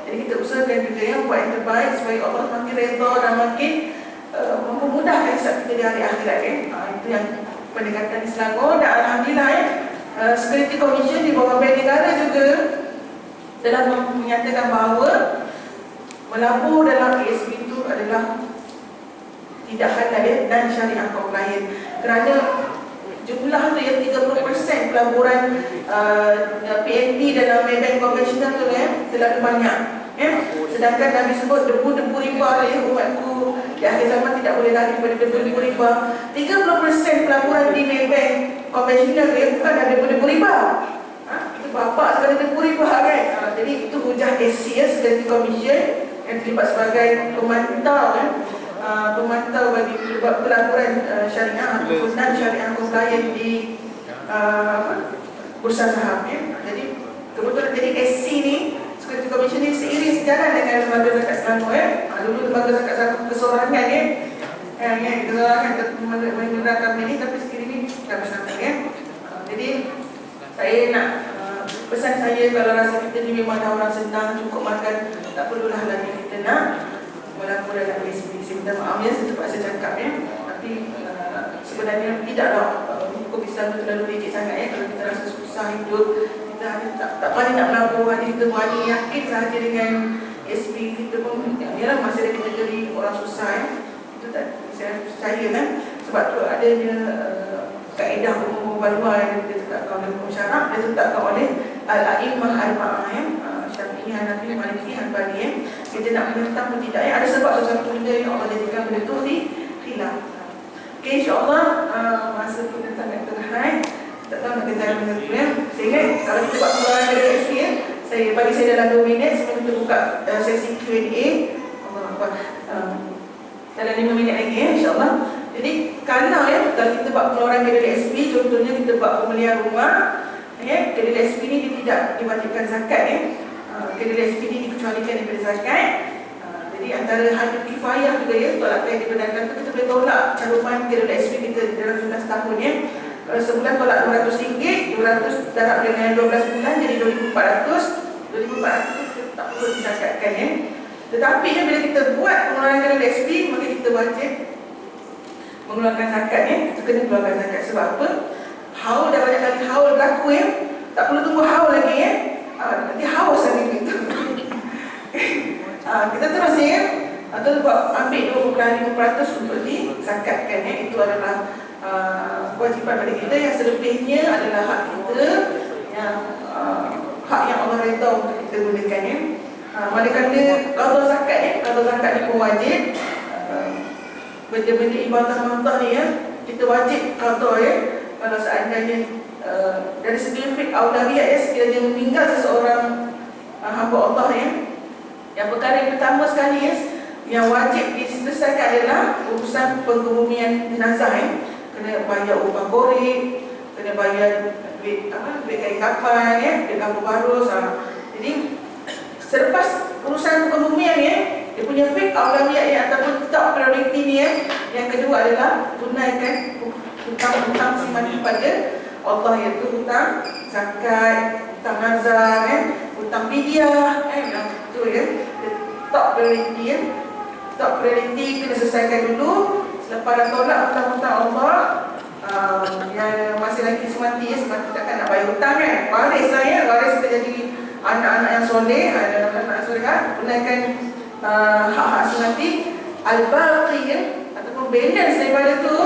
jadi kita usahakan juga buat yang terbaik supaya Allah makin redha dan makin memudahkan hisab kita di hari akhirat itu yang pendekatan di Selangor. Dan alhamdulillah Security Commission di bawah Bank Negara juga telah menyatakan bahawa melabur dalam ASB itu adalah tidak halal dan syariah compliant kerana jumlah tu yang 30% pelaburan PNB dalam Maybank konvensional tu terlalu banyak sedangkan Nabi sebut debu-debu riba umatku di akhir zaman tidak boleh lari daripada debu-debu riba. 30% pelaburan di Maybank konvensional bukan ada debu-debu riba, itu bapak sekali debu riba jadi itu hujah SC Security Commission yang terlibat sebagai pemantau pemantau bagi pelaburan syariah ataupun non-syariah compliant di bursa saham Jadi kebetulan jadi SC ni Security Commission ni seiring sejalan dengan Lembaga Zakat Selangor dulu Lembaga Zakat Selangor kesorangan kesorangan menggunakan ini, tapi sekiranya ni dah bersama jadi saya nak pesan saya, kalau rasa kita ni memang dah orang senang cukup makan, tak perlulah lagi kita nak melapor dalam ASB. Saya minta maaf saya terpaksa cakap tapi sebenarnya tidaklah hukum Islam itu terlalu leceh sangat kalau kita rasa susah hidup, kita tak pandai nak melapor, kita berani yakin sahaja dengan ASB kita pun ialah masih ada kategori orang susah itu tak, saya percaya sebab tu adanya kaedah umum balwa yang ditetapkan oleh hukum syarak, ditetapkan oleh al-a'immah al-ba'ah Syafi'iyah, Hanafi, Maliki, Hanbali kita nak menentang pun tidak ada sebab sesuatu benda yang Allah jadikan benda tu khilaf. Okay, insyaAllah masa kita sangat terhad, tak tahu nak kata benda tu saya ingat kalau kita buat pengeluaran dari SP bagi saya dalam 2 minit sebelum kita buka sesi Q&A dalam 5 minit lagi insyaAllah. Jadi kalau kita buat pengeluaran dari SP, contohnya kita buat pembelian rumah dari SP ni dia tidak diwajibkan zakat dari SP ni dikecualikan daripada zakat. Jadi antara hadis kifayah juga tolak yang dibenarkan tu kita boleh tolak caruman dari SP kita dalam 17 tahun kalau sebulan tolak RM200, 200 darab dengan 12 bulan jadi 2,400 kita tak perlu dizakatkan Tetapi bila kita buat pengeluaran dari SP maka kita wajib mengeluarkan zakat kita kena keluarkan zakat. Sebab apa? Haul dah banyak kali haul berlaku tak perlu tunggu haul lagi nanti haus lagi kita kita terus atau buat ambil 25% untuk dizakatkan itu adalah kewajipan pada kita. Yang selebihnya adalah hak kita yang hak yang Allah redha untuk kita gunakan manakala qada zakat qada zakat ni pun wajib. Benda-benda ibadah mantah ni kita wajib qada kalau seandainya dari segi fiqh aulawiyat sekiranya meninggal seseorang hamba Allah yang perkara yang pertama sekali yang wajib diselesaikan adalah urusan pengumumian jenazah kena bayar upah korek, kena bayar duit kain kapan duit kampung baru jadi selepas urusan pengumumian dia punya fiqh aulawiyat ataupun top priority ni yang kedua adalah tunaikan hutang-hutang simpan kepada Allah, iaitu hutang zakat, hutang nazar hutang fidyah itu top priority top priority kena selesaikan dulu. Selepas dah tolak hutang-hutang Allah yang masih lagi semati sebab kita kan nak bayar hutang waris lah waris kita jadi anak-anak yang soleh tunaikan hak-hak asuransi, al-baqi ya, ataupun balance daripada tu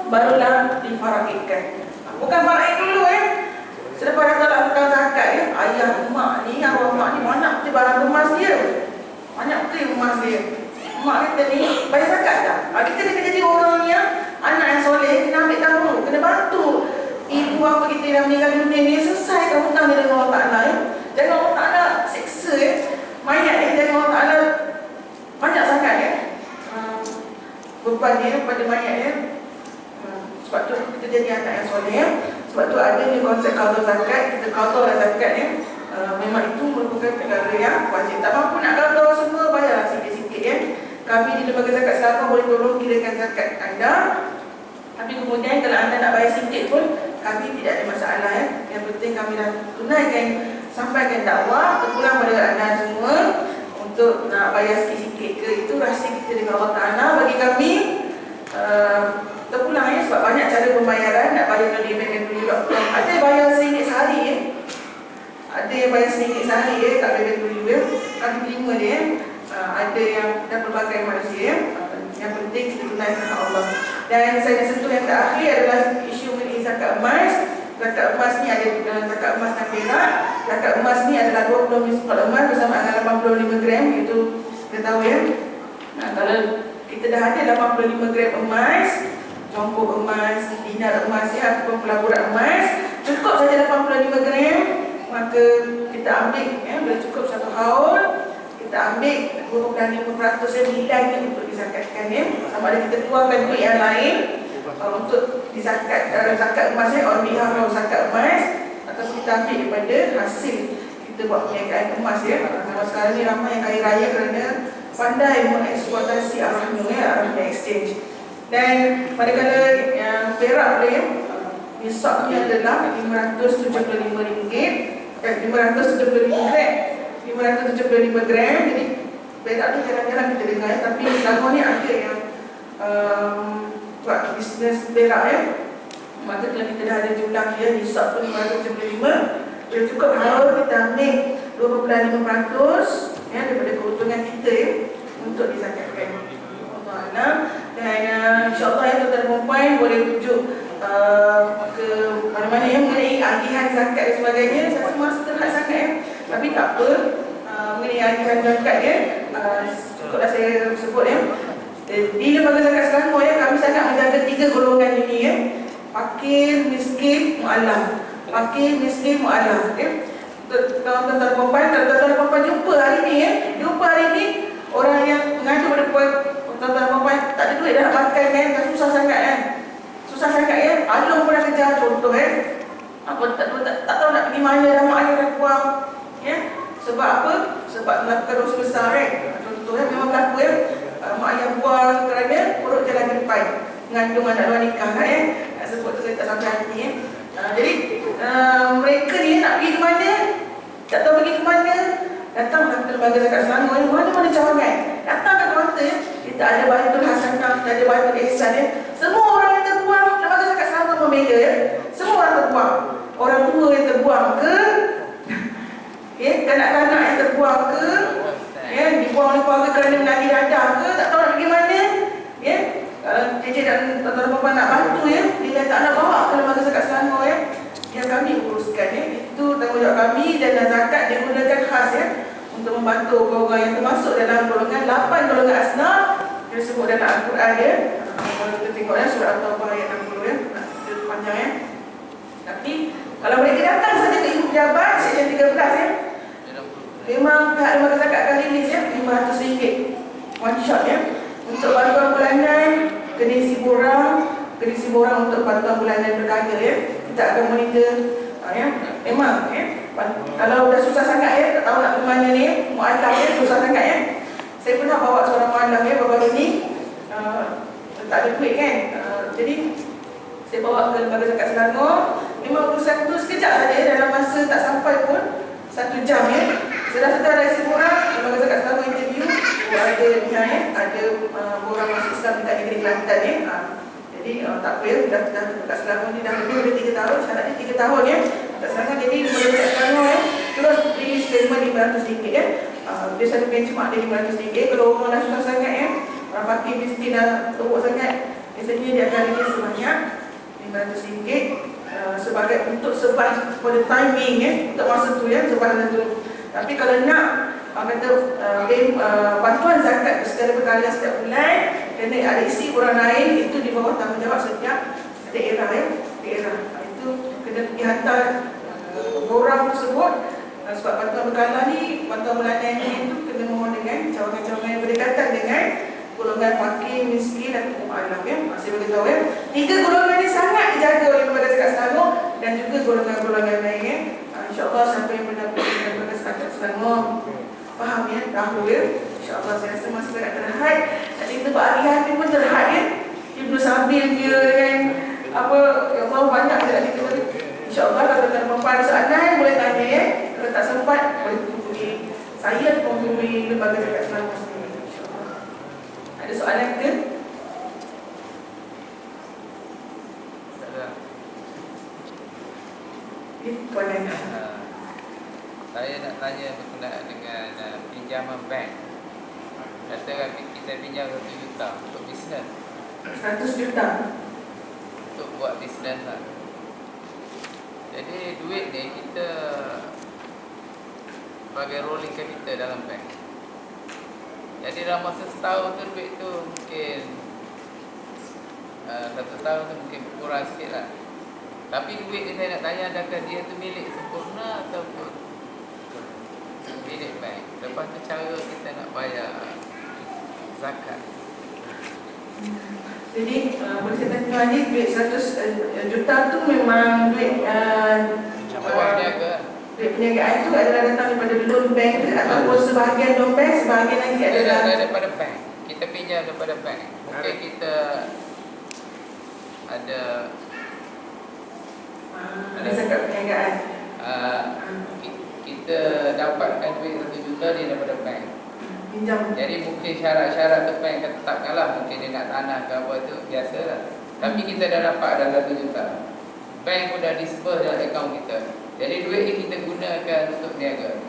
barulah difaradkan. Bukan faraid dulu selepas dah lakukan zakat ayah mak ni, arwah mak ni banyak betul barang emas dia. Banyak betul emas dia. Mak kata ni bayar zakat tak? Kita kena jadi orang yang anak yang soleh, kena ambil dahulu, kena bantu ibu bapa kita yang meninggal dunia ni selesaikan hutang dia dengan Allah Ta'ala Jangan Allah Ta'ala seksa mayat ni, jangan Allah Ta'ala banyak sangat beban dia pada mayat dia. Sebab tu kita jadi anak yang soleh Sebab tu adanya konsep qada zakat, kita qada lah zakat memang itu merupakan perkara yang wajib. Tak mampu nak qada semua, bayarlah sikit-sikit Kami di Lembaga Zakat Selangor boleh tolong kirakan zakat anda. Tapi kemudian kalau anda nak bayar sikit pun, kami tidak ada masalah Yang penting kami dah tunaikan, sampaikan dakwah, terpulang pada anda semua untuk nak bayar sikit-sikit ke, itu rahsia kita dengan Allah Ta'ala. Bagi kami terpulang sebab banyak cara pembayaran. Nak bayar melalui bank.com, ada bayar RM1 sehari ada yang bayar RM1 sehari kat bank.com, kami terima dia. Ada yang dan pelbagai manusia yang penting kita tunaikan hak Allah. Dan saya nak sentuh yang terakhir adalah isu mengenai zakat emas. Zakat emas ni ada zakat emas dan perak. Zakat emas ni adalah 20 misqal emas bersama dengan 85 gram, itu kita tahu kalau kita dah ada 85 gram emas, jongkok emas, dinar emas ataupun pelaburan emas, cukup saja 85 gram, maka kita ambil bila cukup 1 haul, kita ambil 25% nilainya untuk dizakatkan sama ada kita keluarkan duit yang lain untuk dizakat zakat emas on behalf of zakat emas, atau kita ambil daripada hasil kita buat perniagaan emas sekarang ni ramai yang kaya raya kerana pandai mengeksploitasi arahnya exchange. Dan manakala perak dia nisabnya adalah RM575 gram. Jadi perak ni jarang-jarang kita dengar tapi selama ni ada yang buat bisnes perak maka kalau kita dah ada jumlah dia nisab pun 575, dia cukup kalau kita ambil 2.5% daripada keuntungan kita untuk dizakatkan. Dan insyaAllah tuan-tuan dan puan boleh rujuk ke mana-mana yang mengenai agihan zakat dan sebagainya. Saya rasa masa terhad sangat tapi tak apa, mengenai agihan zakat cukuplah saya sebut di Lembaga Zakat Selangor kami sangat menjaga 3 golongan ini fakir, miskin, mu'alaf. Fakir, miskin, mu'alaf. Tuan-tuan dan puan, kalau tuan-tuan dan puan jumpa hari ni orang yang mengadu pada tuan-tuan dan puan tak ada duit dah nak makan dah susah sangat alung pun dah kejar contoh apa tak tahu nak pergi mana dah mak ayah dah buang sebab apa? Sebab melakukan dosa besar contoh memang berlaku mak ayah buang kerana perut jalan ke depan mengandung anak luar nikah nak sebut tu saya tak sampai hati jadi mereka ni nak pergi ke mana, tak tahu pergi ke mana, datang ke Lembaga Zakat Selangor mana-mana cawangan datang ke kaunter kita ada Baitul Hasanah, kita ada Baitul Ihsan semua orang yang terbuang Lembaga Zakat Selangor membela semua orang terbuang, orang tua yang terbuang ke kanak-kanak yang terbuang ke dibuang oleh keluarga kerana menagih dadah ke, tak tahu nak pergi mana JJ dan tuan-tuan dan puan nak bantu dia tak nak bawa ke Lembaga Zakat Selangor yang kami uruskan itu tanggungjawab kami. Dan zakat digunakan khas untuk membantu orang-orang yang termasuk dalam golongan 8 golongan asnaf yang disebut dalam Al-Quran kalau kita tengok surah At-Taubah ayat 60 kita panjang tapi kalau mereka datang saja ke ibu pejabat seksyen 13 memang pihak Lembaga Zakat akan rilis RM500 one shot untuk bantuan bulanan, kena isi borang untuk bantuan bulanan berkala kita akan monitor memang kalau dah susah sangat tak tahu nak ke mana ni mu'alaf susah sangat saya pernah bawa seorang mu'alaf baru ni tak ada duit jadi saya bawa ke Lembaga Zakat Selangor. Memang urusan tu sekejap saja dalam masa tak sampai pun 1 jam sedar-sedar dari isi borang Lembaga Zakat Selangor interview ada pihak ada orang masuk Islam dekat negeri Kelantan jadi tak apa dah dekat Selangor ni dah lebih dari 3 tahun, syaratnya 3 tahun dekat Selangor. Jadi Lembaga Zakat Selangor terus rilis statement RM500 Dia satu benchmark dia RM500. Kalau orang dah susah sangat orang fakir miskin dah teruk sangat, biasanya dia akan release sebanyak RM500 sebagai untuk survive pada timing untuk masa tu survive tu. Tapi kalau nak kata bantuan zakat secara berkala setiap bulan, kena ada isi orang lain, itu di bawah tanggungjawab setiap daerah daerah. Itu kena pergi hantar orang tersebut. Sebab bantuan berkala ni, bantuan bulanan ni itu kena mohon dengan cawangan-cawangan yang berdekatan dengan golongan fakir, miskin dan mu'alaf masih beritahu 3 golongan ni sangat dijaga oleh Lembaga Zakat Selangor dan juga golongan-golongan lain InsyaAllah siapa yang mendapat Lembaga Zakat Selangor faham tahu InsyaAllah saya rasa masih sangat terhad. Nak cerita Pak Hari pun terhad Ibnu Sabil dia apa, ya Allah banyak je nak cerita. InsyaAllah kalau tak mampu soalan boleh tanya kalau tak sempat boleh hubungi saya atau hubungi Lembaga Zakat Selangor sendiri. Ada soalan ke? Tuan Nana. Saya nak tanya berkenaan dengan pinjaman bank. Katakan kita pinjam 1 juta untuk bisnes. 100 juta? Untuk buat bisnes lah. Jadi duit ni kita sebagai rolling capital dalam bank. Jadi dalam masa setahun tu duit tu mungkin 1 tahun tu mungkin kurang sikit lah. Tapi duit ni saya nak tanya, adakah dia tu milik sempurna ataupun milik bank? Lepas tu cara kita nak bayar zakat. Jadi boleh saya tanya Haji, duit 100 juta tu memang duit Peniaga. duit perniagaan tu adalah datang daripada loan bank ke ataupun sebahagian loan bank, sebahagian lagi adalah daripada bank. Kita pinjam daripada bank. Mungkin kita ada zakat perniagaan. Kita dapatkan duit 1 juta ni daripada bank. Pinjam. Jadi mungkin syarat-syarat tu bank akan tetapkanlah. Mungkin dia nak tanah ke apa tu, biasalah. Tapi kita dah dapat dalam 1 juta. Bank pun dah disperse dalam akaun kita. Jadi duit ni kita gunakan untuk niaga.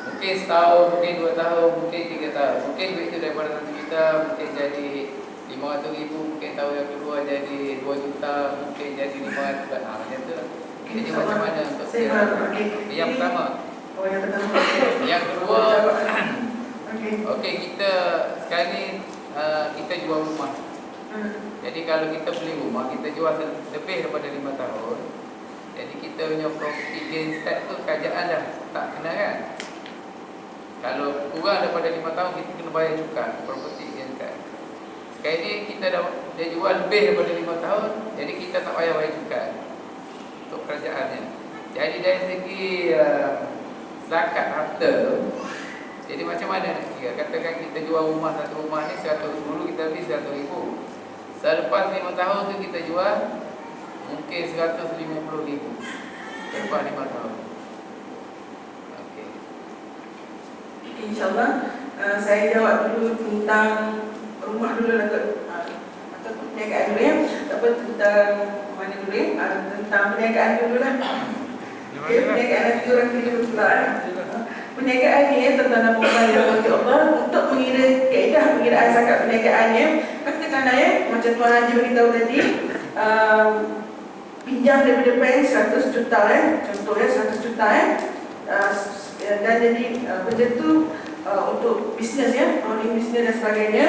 Mungkin setahun, mungkin 2 tahun, mungkin 3 tahun. Mungkin duit tu daripada 1 juta mungkin jadi 500,000, mungkin tahun yang kedua jadi 2 juta, mungkin jadi 500. Macam tu lah. Jadi macam mana untuk yang pertama? Oh, yang pertama. Yang kedua, okey, kita sekarang ni kita jual rumah. Jadi kalau kita beli rumah, kita jual lebih daripada 5 tahun. Jadi kita punya property gain tax tu kerajaan dah tak kena kan. Kalau kurang daripada 5 tahun, kita kena bayar cukai property gain tax. Sekarang ni kita dia jual lebih daripada 5 tahun, jadi kita tak payah bayar cukai untuk kerajaannya. Jadi dari segi zakat harta tu, jadi macam mana nak kira? Katakan kita jual rumah, satu rumah ni 100, dulu kita beli 100,000. Selepas 5 tahun tu kita jual mungkin 150,000. Lepas 5 tahun. Okey. InsyaAllah saya jawab dulu tentang rumah dulu lah atau perniagaan dulu ataupun tentang mana dulu tentang perniagaan dulu lah. Okay, perniagaan nanti orang kira pula. Perniagaan ni tentang mobile Allah untuk mengira kaedah pengiraan zakat perniagaannya. Katakan macam Tuan Haji beritahu tadi, pinjam daripada bank 100 juta contohnya 100 juta dan jadi benda tu untuk bisnes rolling bisnes dan sebagainya.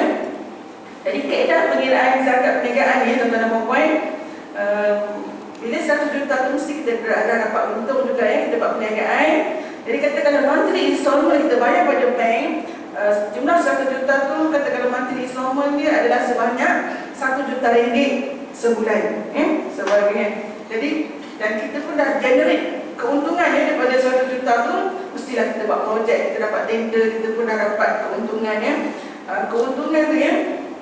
Jadi kaedah pengiraan zakat perniagaan ni tuan-tuan dan puan-puan, bila 100 juta tu mesti kita ada dapat untung juga kita buat perniagaan. Jadi katakanlah monthly installment kita bayar pada bank, jumlah 100 juta tu katakanlah monthly installment dia adalah sebanyak 1 juta ringgit sebulan sebagainya. Jadi dan kita pun dah generate keuntungannya daripada 100 juta tu, mestilah kita buat projek, kita dapat tender, kita pun dah dapat keuntungannya. Keuntungan tu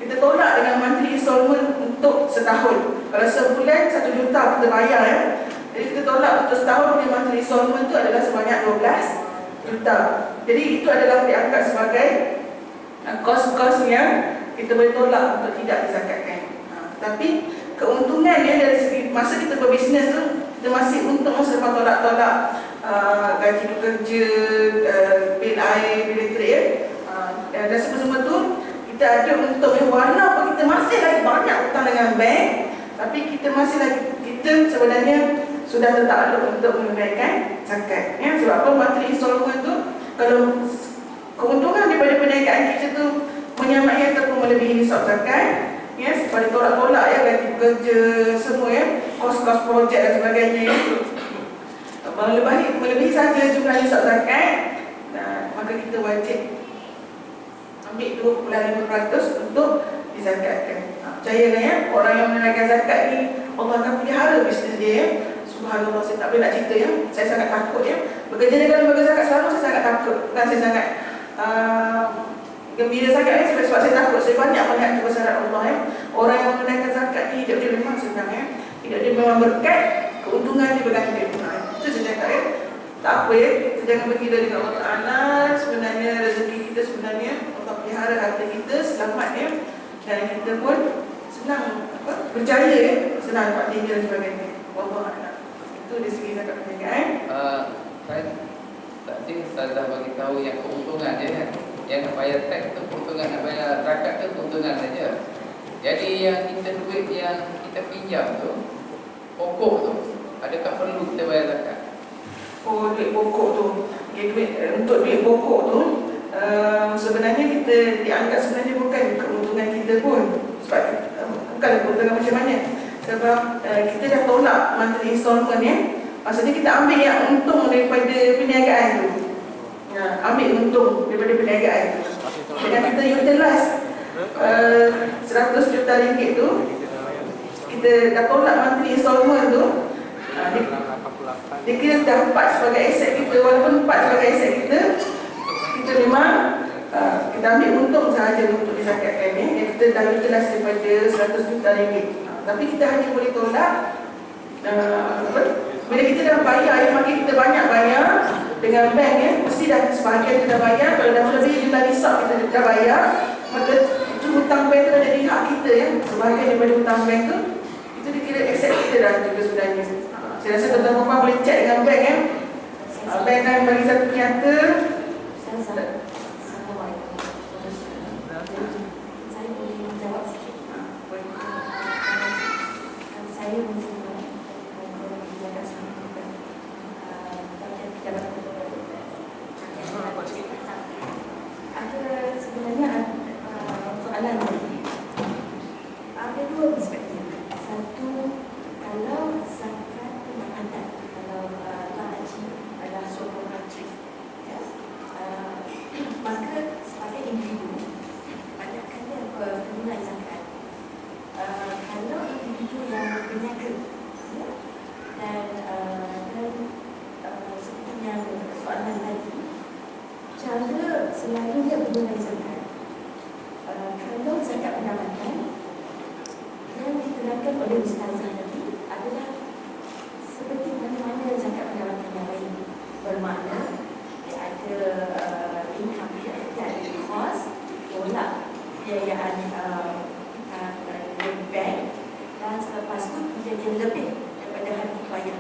kita tolak dengan monthly installment untuk setahun. Kalau sebulan 1 juta kita bayar jadi kita tolak untuk setahun punya monthly installment tu adalah sebanyak 12 juta. Jadi itu adalah dianggap sebagai kos-kos yang kita boleh tolak untuk tidak dizakatkan. Tapi keuntungannya dari segi masa kita berbisnes tu, kita masih untung selepas tolak-tolak gaji pekerja, bil air, bil elektrik dan semua tu kita ada untuk walaupun kita masih lagi banyak hutang dengan bank, tapi kita masih lagi, kita sebenarnya sudah tertakluk untuk menunaikan zakat. Ya, sebab apa? Monthly installment tu, kalau keuntungan daripada perniagaan kita tu menyamai ataupun melebihi nisab zakat, ya, seperti tolak-tolak ya, gaji pekerja semua ya, kos-kos projek dan sebagainya ya, melebihi saja jumlah nisab zakat, maka kita wajib ambil 2.5% untuk dizakatkan. Percayalah ya, orang yang menunaikan zakat ni Allah akan pelihara bisnes dia ya. Subhanallah, saya tak boleh nak cerita ya. Saya sangat takut ya. Bekerja dengan lembaga zakat selalu saya sangat takut. Bukan saya sangat gembira sangat ya, sebab saya takut. Saya banyak melihat kebesaran Allah ya. Orang yang menunaikan zakat ni hidup dia memang senang ya. Hidup dia memang berkat, keuntungan dia berganti dia. Itu saya cakap ya. Tak apa ya, kita jangan berkira dengan Allah Ta'ala. Sebenarnya rezeki kita sebenarnya Allah pelihara harta kita selamat ya. Dan kita pun senang berjaya ya. Senang dapat tinggi dan sebagainya. Wallah a'lam. Itu dari segi zakat perniagaan. Kan tadi Ustazah bagi tahu yang keuntungan je kan. Yang nak bayar tax tu keuntungan, nak bayar zakat tu keuntungan saja. Jadi yang kita duit yang kita pinjam tu, pokok tu, adakah perlu kita bayar zakat? Oh, duit pokok tu. Okay, untuk duit pokok tu sebenarnya kita dianggap sebenarnya bukan keuntungan kita pun. Sebab bukan keuntungan macam mana. Sebab kita dah tolak monthly installment ya. Maksudnya kita ambil yang untung daripada perniagaan tu. Ambil untung daripada perniagaan tu. Dengan kita utilize 100 juta ringgit tu, kita dah tolak monthly installment tu, dia kira dah 4 sebagai aset kita. Walaupun 4 sebagai aset kita, kita memang kita ambil untung sahaja untuk dizakatkan ya. Kita dah utilize daripada 100 juta ringgit. Tapi kita hanya boleh tolak bila kita dah bayar ya, makin kita banyak bayar dengan bank ya, mesti dah sebahagian kita dah bayar. Kalau dah melebihi jumlah nisab kita dah bayar, maka itu hutang bank tu dah jadi hak kita ya. Sebahagian daripada hutang bank tu, itu dikira aset kita dah juga sebenarnya. Saya rasa tuan-tuan perempuan boleh cek dengan bank ya. Bank akan bagi satu nyata. Saya boleh jawab sikit. Saya mesti sebenarnya soalan tadi ada dua perspektif. Satu, kalau zakat pendapatan, kalau tuan haji adalah seorang haji ya, maka sebagai individu banyakkannya penunai zakat. Kalau individu yang berniaga ya, dan seperti yang soalan tadi, cara selalunya penunai zakat, kalau zakat pendapatan yang diterangkan oleh Ustazah tadi adalah seperti mana-mana zakat pendapatan yang lain. Bermakna dia ada income, dia ada kos, tolak biayaan bank, dan selepas tu dia lebih daripada harga bayar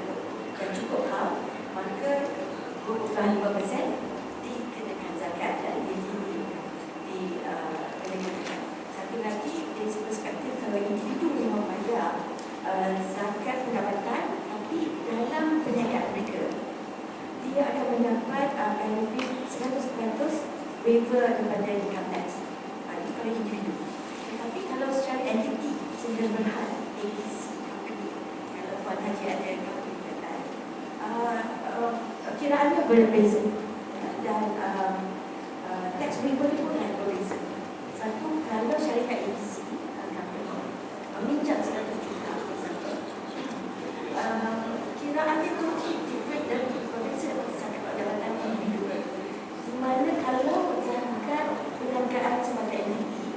dan cukup hal, maka 25% dikenakan zakat dan dikenakan. Satu lagi dari perspektif kalau individu yang membayar zakat pendapatan tapi dalam perniagaan mereka, dia akan mendapat benefit 100% waiver daripada income tax. Itu kalau individu. Tetapi kalau secara entiti sendiri berhad, ABC company, kalau Puan Haji ada company berhad, kiraannya berbeza dan tax waiver pun yang berbeza. Satu, kalau syarikat ABC company meminjam 100 juta, kiraannya tu different dan berbeza dengan zakat pendapatan individu. Di mana kalau zakat perniagaan sebagai entiti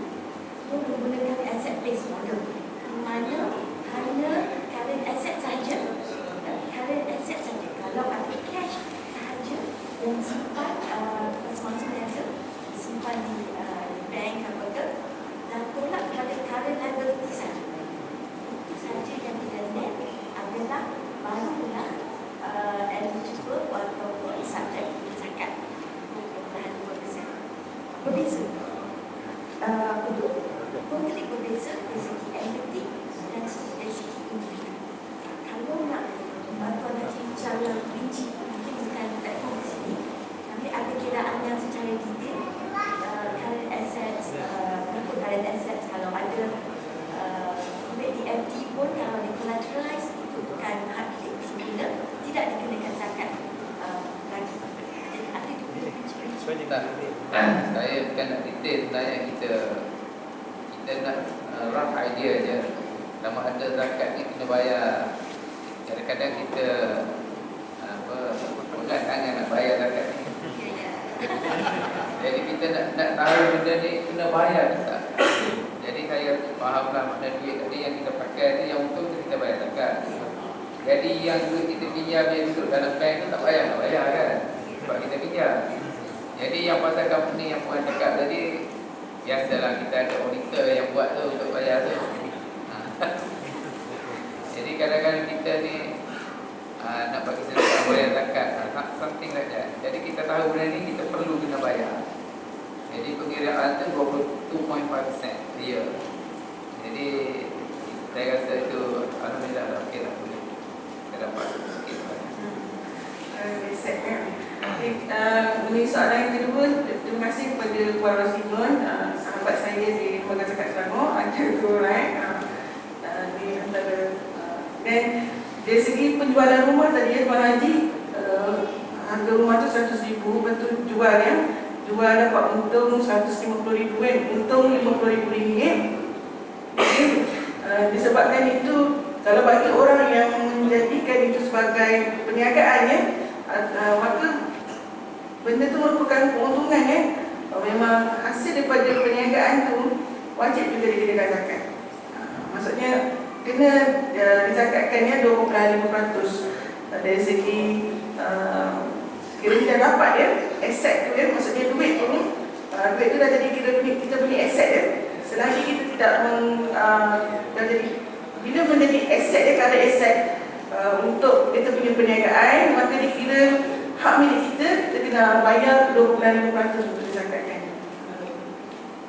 itu menggunakan asset based model, di mana hanya current asset sahaja. Current asset saja. Kalau ada cash sahaja yang Tak, saya bukan nak detail sebenarnya kita nak rough idea je. Nama ada zakat ni kena bayar. Kadang-kadang kita pegang tangan nak bayar zakat ni. Jadi kita nak tahu benda ni kena bayar ke tak. Jadi saya fahamlah makna duit tadi yang kita pakai tu yang untung tu kita bayar zakat. Jadi yang duit kita pinjam yang duduk dalam bank tu tak bayar kan. Sebab kita pinjam. Jadi yang pasal company yang Puan cakap tadi, biasalah kita ada auditor yang buat tu untuk bayar tu. Jadi kadang-kadang kita ni nak bagi sedekah bayar zakat, something like that. Jadi kita tahu benda ni kita perlu kena bayar. Jadi pengiraan tu 22.5% dia. Jadi saya rasa itu alhamdulillah dah okey lah, boleh kita dapat sikit banyak. Ini soalan yang kedua, terima kasih kepada Puan Rosimon, sahabat saya di Lembaga Zakat Selangor, ada dua orang di antara. Dan dari segi penjualan rumah tadi Tuan Haji, harga rumah tu 100,000, betul jual dapat untung 150,000 kan, untung RM50,000. Disebabkan itu, kalau bagi orang yang menjadikan itu sebagai perniagaan maka benda tu merupakan keuntungan memang hasil daripada perniagaan tu wajib juga dikenakan zakat. Maksudnya kena dizakatkannya 20.5% dari segi sekiranya dah dapat aset tu maksudnya duit tu dah jadi kita beli aset selagi kita tidak dah jadi, bila menjadi aset kalau aset untuk kita punya perniagaan, maka dikira hak milik kita kena bayar 20.5% untuk dizakatkan.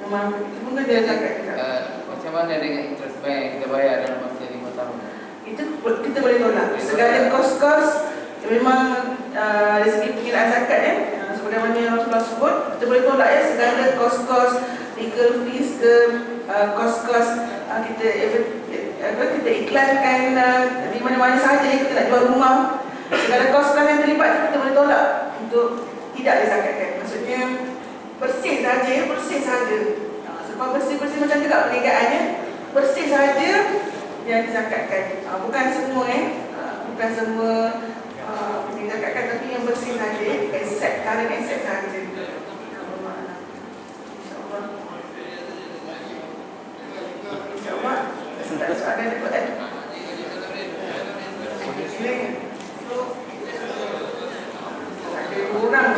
Memang itu pun kena zakat juga. Macam mana dengan interest bank kita bayar dalam masa 5 tahun? Itu kita boleh tolak. Segala kos-kos memang dari segi pengiraan zakat sebagaimana Rasulullah sebut, kita boleh tolak segala kos-kos legal fees ke kos-kos kita iklankan di mana-mana sahaja kita nak jual rumah, segala kos-kos yang terlibat kita boleh tolak untuk tidak dizakatkan. Maksudnya bersih sahaja. Sebab bersih macam juga perniagaannya, bersih sahaja yang dizakatkan. Bukan semua dizakatkan, tapi yang bersih sahaja, current asset sahaja. InsyaAllah tak soalan dapat ada orang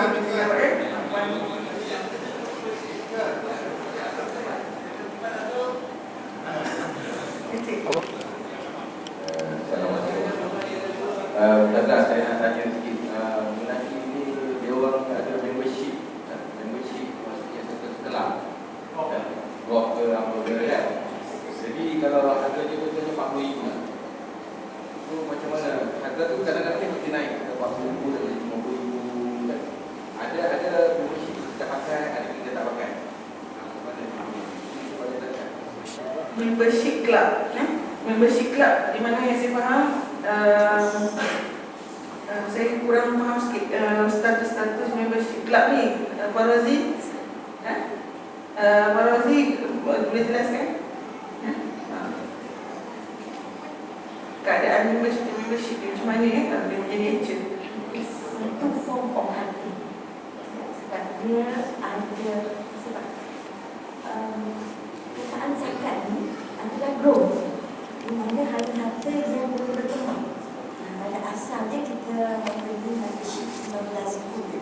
Ustazah, saya nak tanya sikit mengenai ini, dia orang ada membership maksudnya setelah blog ke apa ke kan. Jadi kalau harganya contohnya RM40,000 tu macam mana? Harga tu kadang-kadang mesti naik ke RM40,000 dan RM50,000 kan. Ada membership kita pakai, ada kita tak pakai. Mana membership club membership club di mana yang saya faham, saya kurang faham sikit status membership club ni. Puan Rozi, Puan Rozi boleh jelaskan keadaan membership ni macam mana dia menjadi agent? Itu form of hati. Sebab dia ada sebab kataan zakat ni adalah growth, di mana harta yang boleh berkembang. Pada asalnya kita membeli membership RM15,000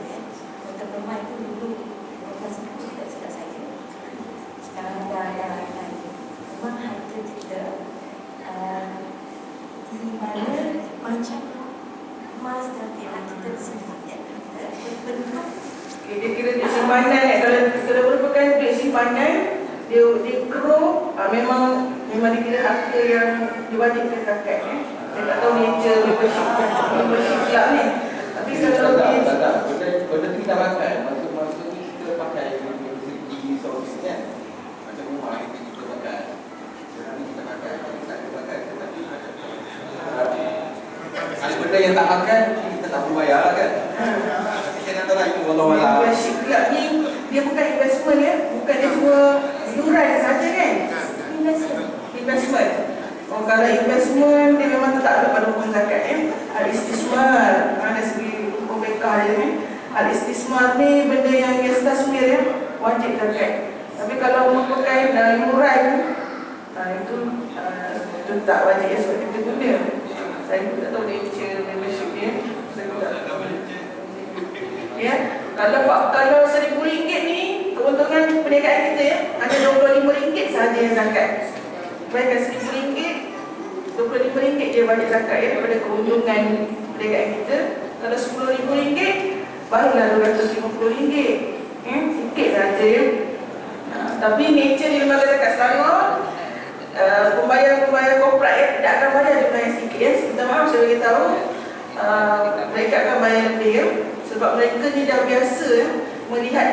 untuk rumah itu dulu RM15,000 tidak silap saya. Sekarang dah memang harta kita di mana macam emas dan perak kita simpan berbentuk. Dia kira duit simpanan kalau merupakan duit simpanan, dia grow, memang dikira harta yang diwajibkan zakat. Saya tak tahu nature membership club ni. Tapi kalau benda tu kita pakai, maksud ni kita pakai dari segi solusi kan. Macam rumah kita pakai, sekarang kita pakai, tetapi ada benda yang tak pakai, kita tak perlu bayar lah kan. Saya nak tahu lagi walau-walau. Membership pula ni, dia bukan investment ya. Bukan dia cuma yuran saja kan. Investment. Oh, kalau investment, dia memang tak ada pada hukum zakat ya. Al-istismar, dari segi hukum fiqah dia kan. Al-istismar ni benda yang dia tasmir ya, wajib zakat. Tapi kalau merupakan yuran, itu tak wajib ya, sebab kita guna. Saya pun tak tahu nature membership ni. Ya, kalau RM1,000 ni keuntungan perniagaan kita ya, hanya RM25 sahaja yang zakat. Bayangkan RM1,000, RM25 je balik zakat ya daripada keuntungan perniagaan kita. Kalau RM10,000 barulah RM250. Sikit saja ya. Tapi nature di lembaga zakat Selangor, pembayar korporat ya tidak akan bayar jumlah yang sikit ya. Minta maaf saya beritahu, mereka akan bayar lebih ya. Sebab mereka ni dah biasa melihat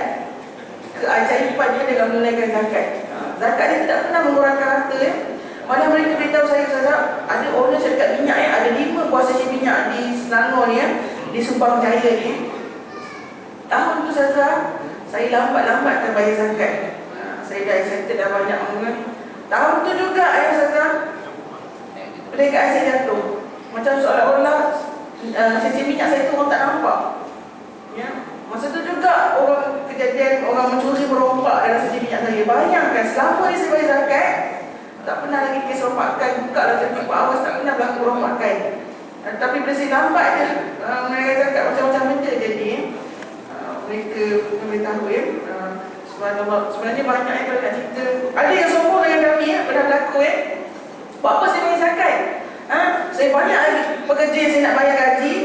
keajaiban dia dalam menunaikan zakat. Zakat dia tidak pernah mengurangkan harta ya. Malah mereka beritahu saya, Ustazah, ada owner syarikat minyak ya, ada 5 buah stesen minyak di Selangor ni ya, di Subang Jaya ni. Tahun tu Ustazah, saya lambat-lambatkan bayar zakat. Saya dah excited dah banyak orang. Tahun tu juga ya Ustazah, perniagaan saya jatuh. Macam seolah-olah stesen minyak saya tu orang tak nampak. Ya. Masa tu juga orang kejadian orang mencuri merompak dalam stesen minyak saya. Bayangkan selama ni saya bayar zakat, tak pernah lagi kes rompakan. Buka lah jam 4 awas, tak pernah berlaku rompakan. Tapi bila saya lambat je mengenai zakat, macam-macam benda jadi mereka memberitahu ya. Sebenarnya banyak yang kalau nak cerita. Ada yang sombong dengan kami ya, pernah berlaku ya. Buat apa saya bayar zakat? Saya banyak lagi pekerja yang saya nak bayar gaji.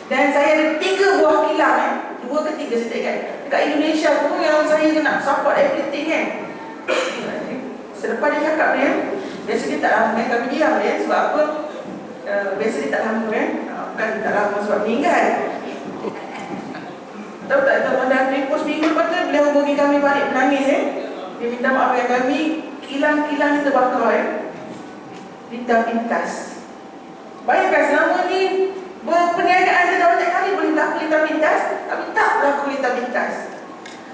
Dan saya ada 3 buah kilang 2 ke 3 saya tak ingat. Dekat Indonesia pun yang saya nak support everything kan. Selepas dia cakap dia, biasa dia tak lama kan, kami diam dia. Sebab apa? Biasa dia tak lama kan. Bukan tak lama sebab meninggal. Tahu tak, pada tempoh seminggu lepas tu, beliau hubungi kami balik menangis dia minta maaf dengan kami, kilang-kilang ni terbakar pintas. Bayangkan selama ni perniagaan dia dah banyak kali boleh berlaku lintas pintas, tapi tak berlaku lintas pintas.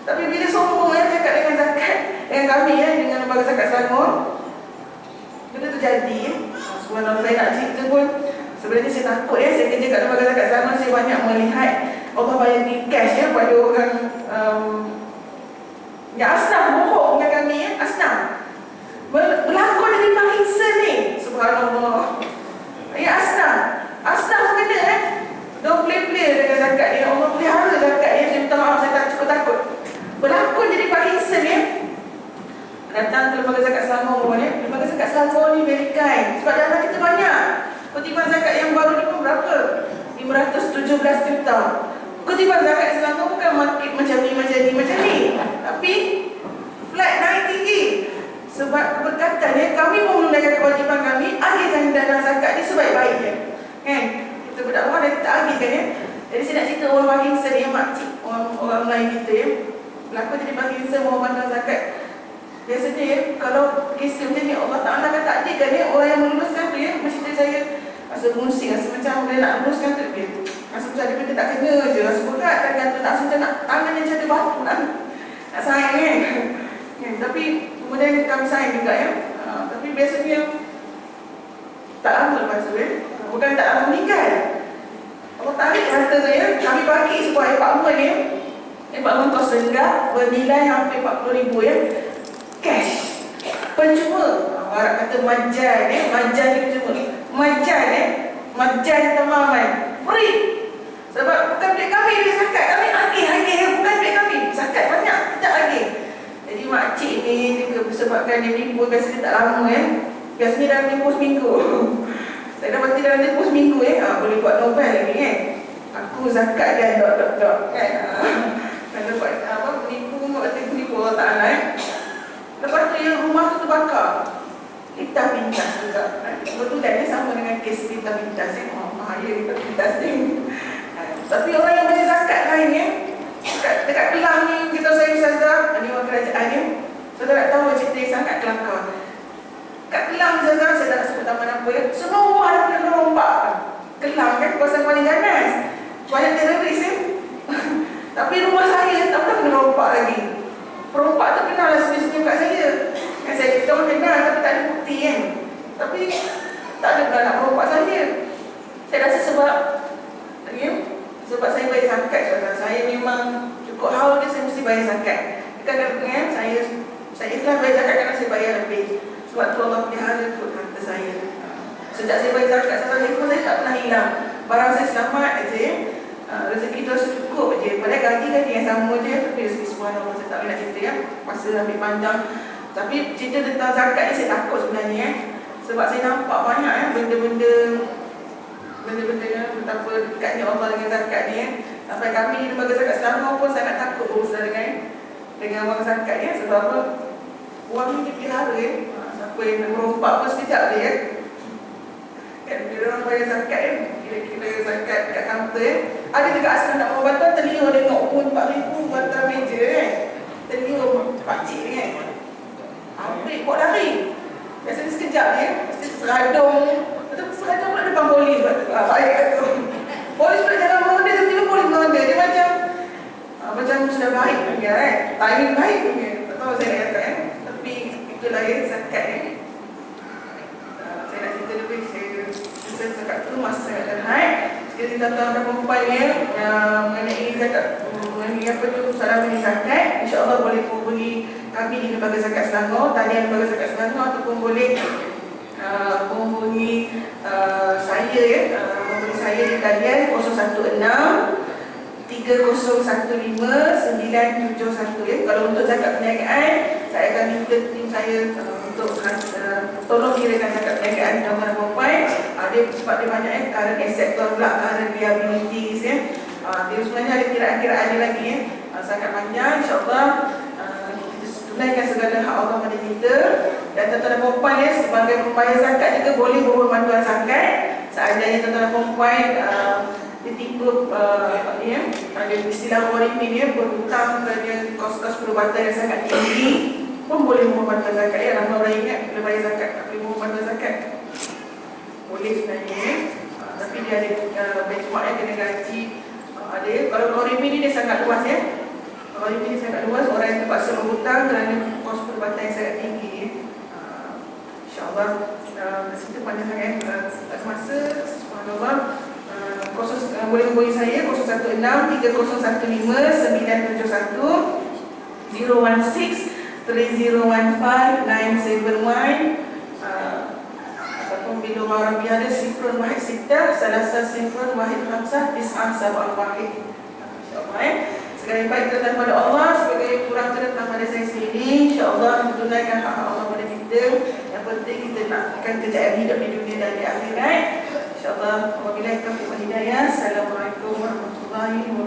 Tapi bila sombong cakap dengan zakat, dengan kami dengan lembaga zakat Selangor, benda tu jadi. Sebenarnya saya nak cerita pun, sebenarnya saya takut saya kerja kat lembaga zakat Selangor, saya banyak melihat Allah bayar di cash pada orang yang asnaf bohong dengan kami asnaf. Berlaku dari Parkinson ni, subhanallah. Ya asnaf kena don't play dengan zakat ni. Allah pelihara zakat ni. Saya minta maaf, saya tak cukup takut. Berlaku jadi Parkinson datang ke lembaga zakat Selangor lembaga zakat Selangor ni very kind. Sebab dana kita banyak. Kutipan zakat yang baru ni pun berapa? 517 juta. Kutipan zakat Selangor bukan market macam ni. Tapi flat naik tinggi. Sebab keberkatan kami mau menunaikan kewajipan kami, agihkan dana zakat ni sebaik-baiknya. Kan? Kita berdakwah dan kita agihkan Jadi saya nak cerita orang Parkinson makcik, orang Melayu kita berlaku jadi Parkinson mau bandar zakat. Biasanya kalau kes macam ni Allah Ta'ala akan takdirkan orang yang meluluskan tu macam cerita saya rasa musik, rasa macam dia nak meluluskan tu rasa macam ada benda tak kena je, rasa berat tangan tu, rasa macam nak tangan yang macam batu nak sayang tapi kemudian kami sayang juga tapi biasanya tak lama lepas tu bukan tak lama meninggal, Allah tarik harta tu kami pakai sebuah apartment kos rendah bernilai hampir 40,000 cash percuma. Orang kata majan majan ni percuma, majan tamaman free. Sebab bukan duit kami, duit zakat kami agih bukan duit kami, zakat banyak kita agih. Jadi makcik ni sebabkan dia menipu, biasa dia tak lama biasanya dalam tempoh seminggu saya dapati dalam tempoh seminggu boleh buat novel lagi aku zakat dan dot kan. Dapat menipu Allah Ta'ala Lepas tu rumah tu terbakar, lintas pintas juga. Kebetulan sama dengan kes lintas pintas bahaya lintas pintas ni. Tapi orang yang bayar zakat lain dekat Kelang ni, kita saya Ustazah, ni orang kerajaan Ustazah nak tahu cerita yang sangat kelakar. Kat Kelang Ustazah, saya tak nak sebut taman apa semua rumah ada kena rompak. Kelang kan kawasan paling ganas, banyak teroris Tapi rumah saya tak pernah kena rompak lagi. Perompak tu kenal lah senyum-senyum kat saya. Yang saya kita orang kenal tapi tak ada bukti kan. Tapi tak ada pernah nak merompak saya. Saya rasa sebab saya bayar zakat. Saya memang cukup haul dia, saya mesti bayar zakat. Kadang-kadang saya telah bayar zakat kerana saya bayar lebih. Sebab tu Allah pelihara kot harta saya. Sejak saya bayar zakat, handphone saya tak pernah hilang. Barang saya selamat aja. Rezeki tu rasa cukup je. Padahal gaji yang sama je. Tapi rezeki subhanallah, saya tak boleh nak cerita ya. Masa lebih panjang. Tapi cerita tentang zakat ni saya takut sebenarnya. Sebab saya nampak banyak benda-benda betapa dekatnya Allah dengan zakat ni. Sampai kami di lembaga zakat Selangor pun sangat takut berusaha dengan wang zakat ya. Sebab apa? Wang ni dipelihara ya. Siapa yang nak merompak pun sekejap dia ya. Kan bila orang bayar zakat kira-kira zakat dekat kaunter ada juga asal nak bawa bantuan, terliur tengok pun 4,000 bantuan meja kan. Terliur pakcik ni kan. Ambil buat lari. Biasanya sekejap ni mesti seradung. Betul seradung pula depan polis. Baik tu. Polis pula jangan mengonda, tiba-tiba polis mengonda. Dia macam sudah baik punya kan. Timing baik punya. Tak tahu saya nak kata kan. Tapi itulah ya zakat ni. Saya nak cerita lebih. Saya zakat tu masa sangat terhad. Sekali tuan-tuan dan perempuan mengenai zakat, mengenai apa tu salam mengenai zakat, insya-Allah boleh menghubungi kami di Lembaga Zakat Selangor, talian Lembaga Zakat Selangor, ataupun boleh menghubungi saya ya, menghubungi saya di talian 016 3015 971 ya. Kalau untuk zakat perniagaan, saya akan minta tim saya untuk tolong kirakan zakat perniagaan tuan-tuan dan perempuan. Dia sebab dia banyak current asset pula, current liabilities ya. Dia sebenarnya ada kiraan-kiraan dia lagi ya. Sangat panjang, insya-Allah kita tunaikan segala hak Allah pada kita. Dan tuan-tuan dan perempuan ya, sebagai pembayar zakat juga boleh mohon bantuan zakat. Seandainya tuan-tuan dan perempuan ditimpa ada istilah warimin ya, berhutang kerana kos-kos perubatan yang sangat tinggi, pun boleh mohon bantuan zakat ya. Ramai orang ingat bila bayar zakat tak boleh mohon bantuan zakat. Boleh sebenarnya tapi dia ada benchmark yang kena gaji ada. Kalau warimin ni dia sangat luas ya. Warimin ni sangat luas, orang yang terpaksa berhutang kerana kos perubatan yang sangat tinggi ya. InsyaAllah cerita panjang sangat masa. Subhanallah. Boleh hubungi saya 016 3015 971 016 3015 971 ataupun bila orang biada sifrun wahid sittah salasa sifrun wahid khamsah tis'ah sab'ah wahid. InsyaAllah segala yang baik datang pada Allah, sebagai kurang datang pada saya sendiri. InsyaAllah tunaikan hak Allah pada kita. Yang penting kita nakkan kejayaan hidup di dunia dan di akhirat. InsyaAllah. Wabillahi taufiq wal hidayah. Assalamualaikum warahmatullahi wabarakatuh.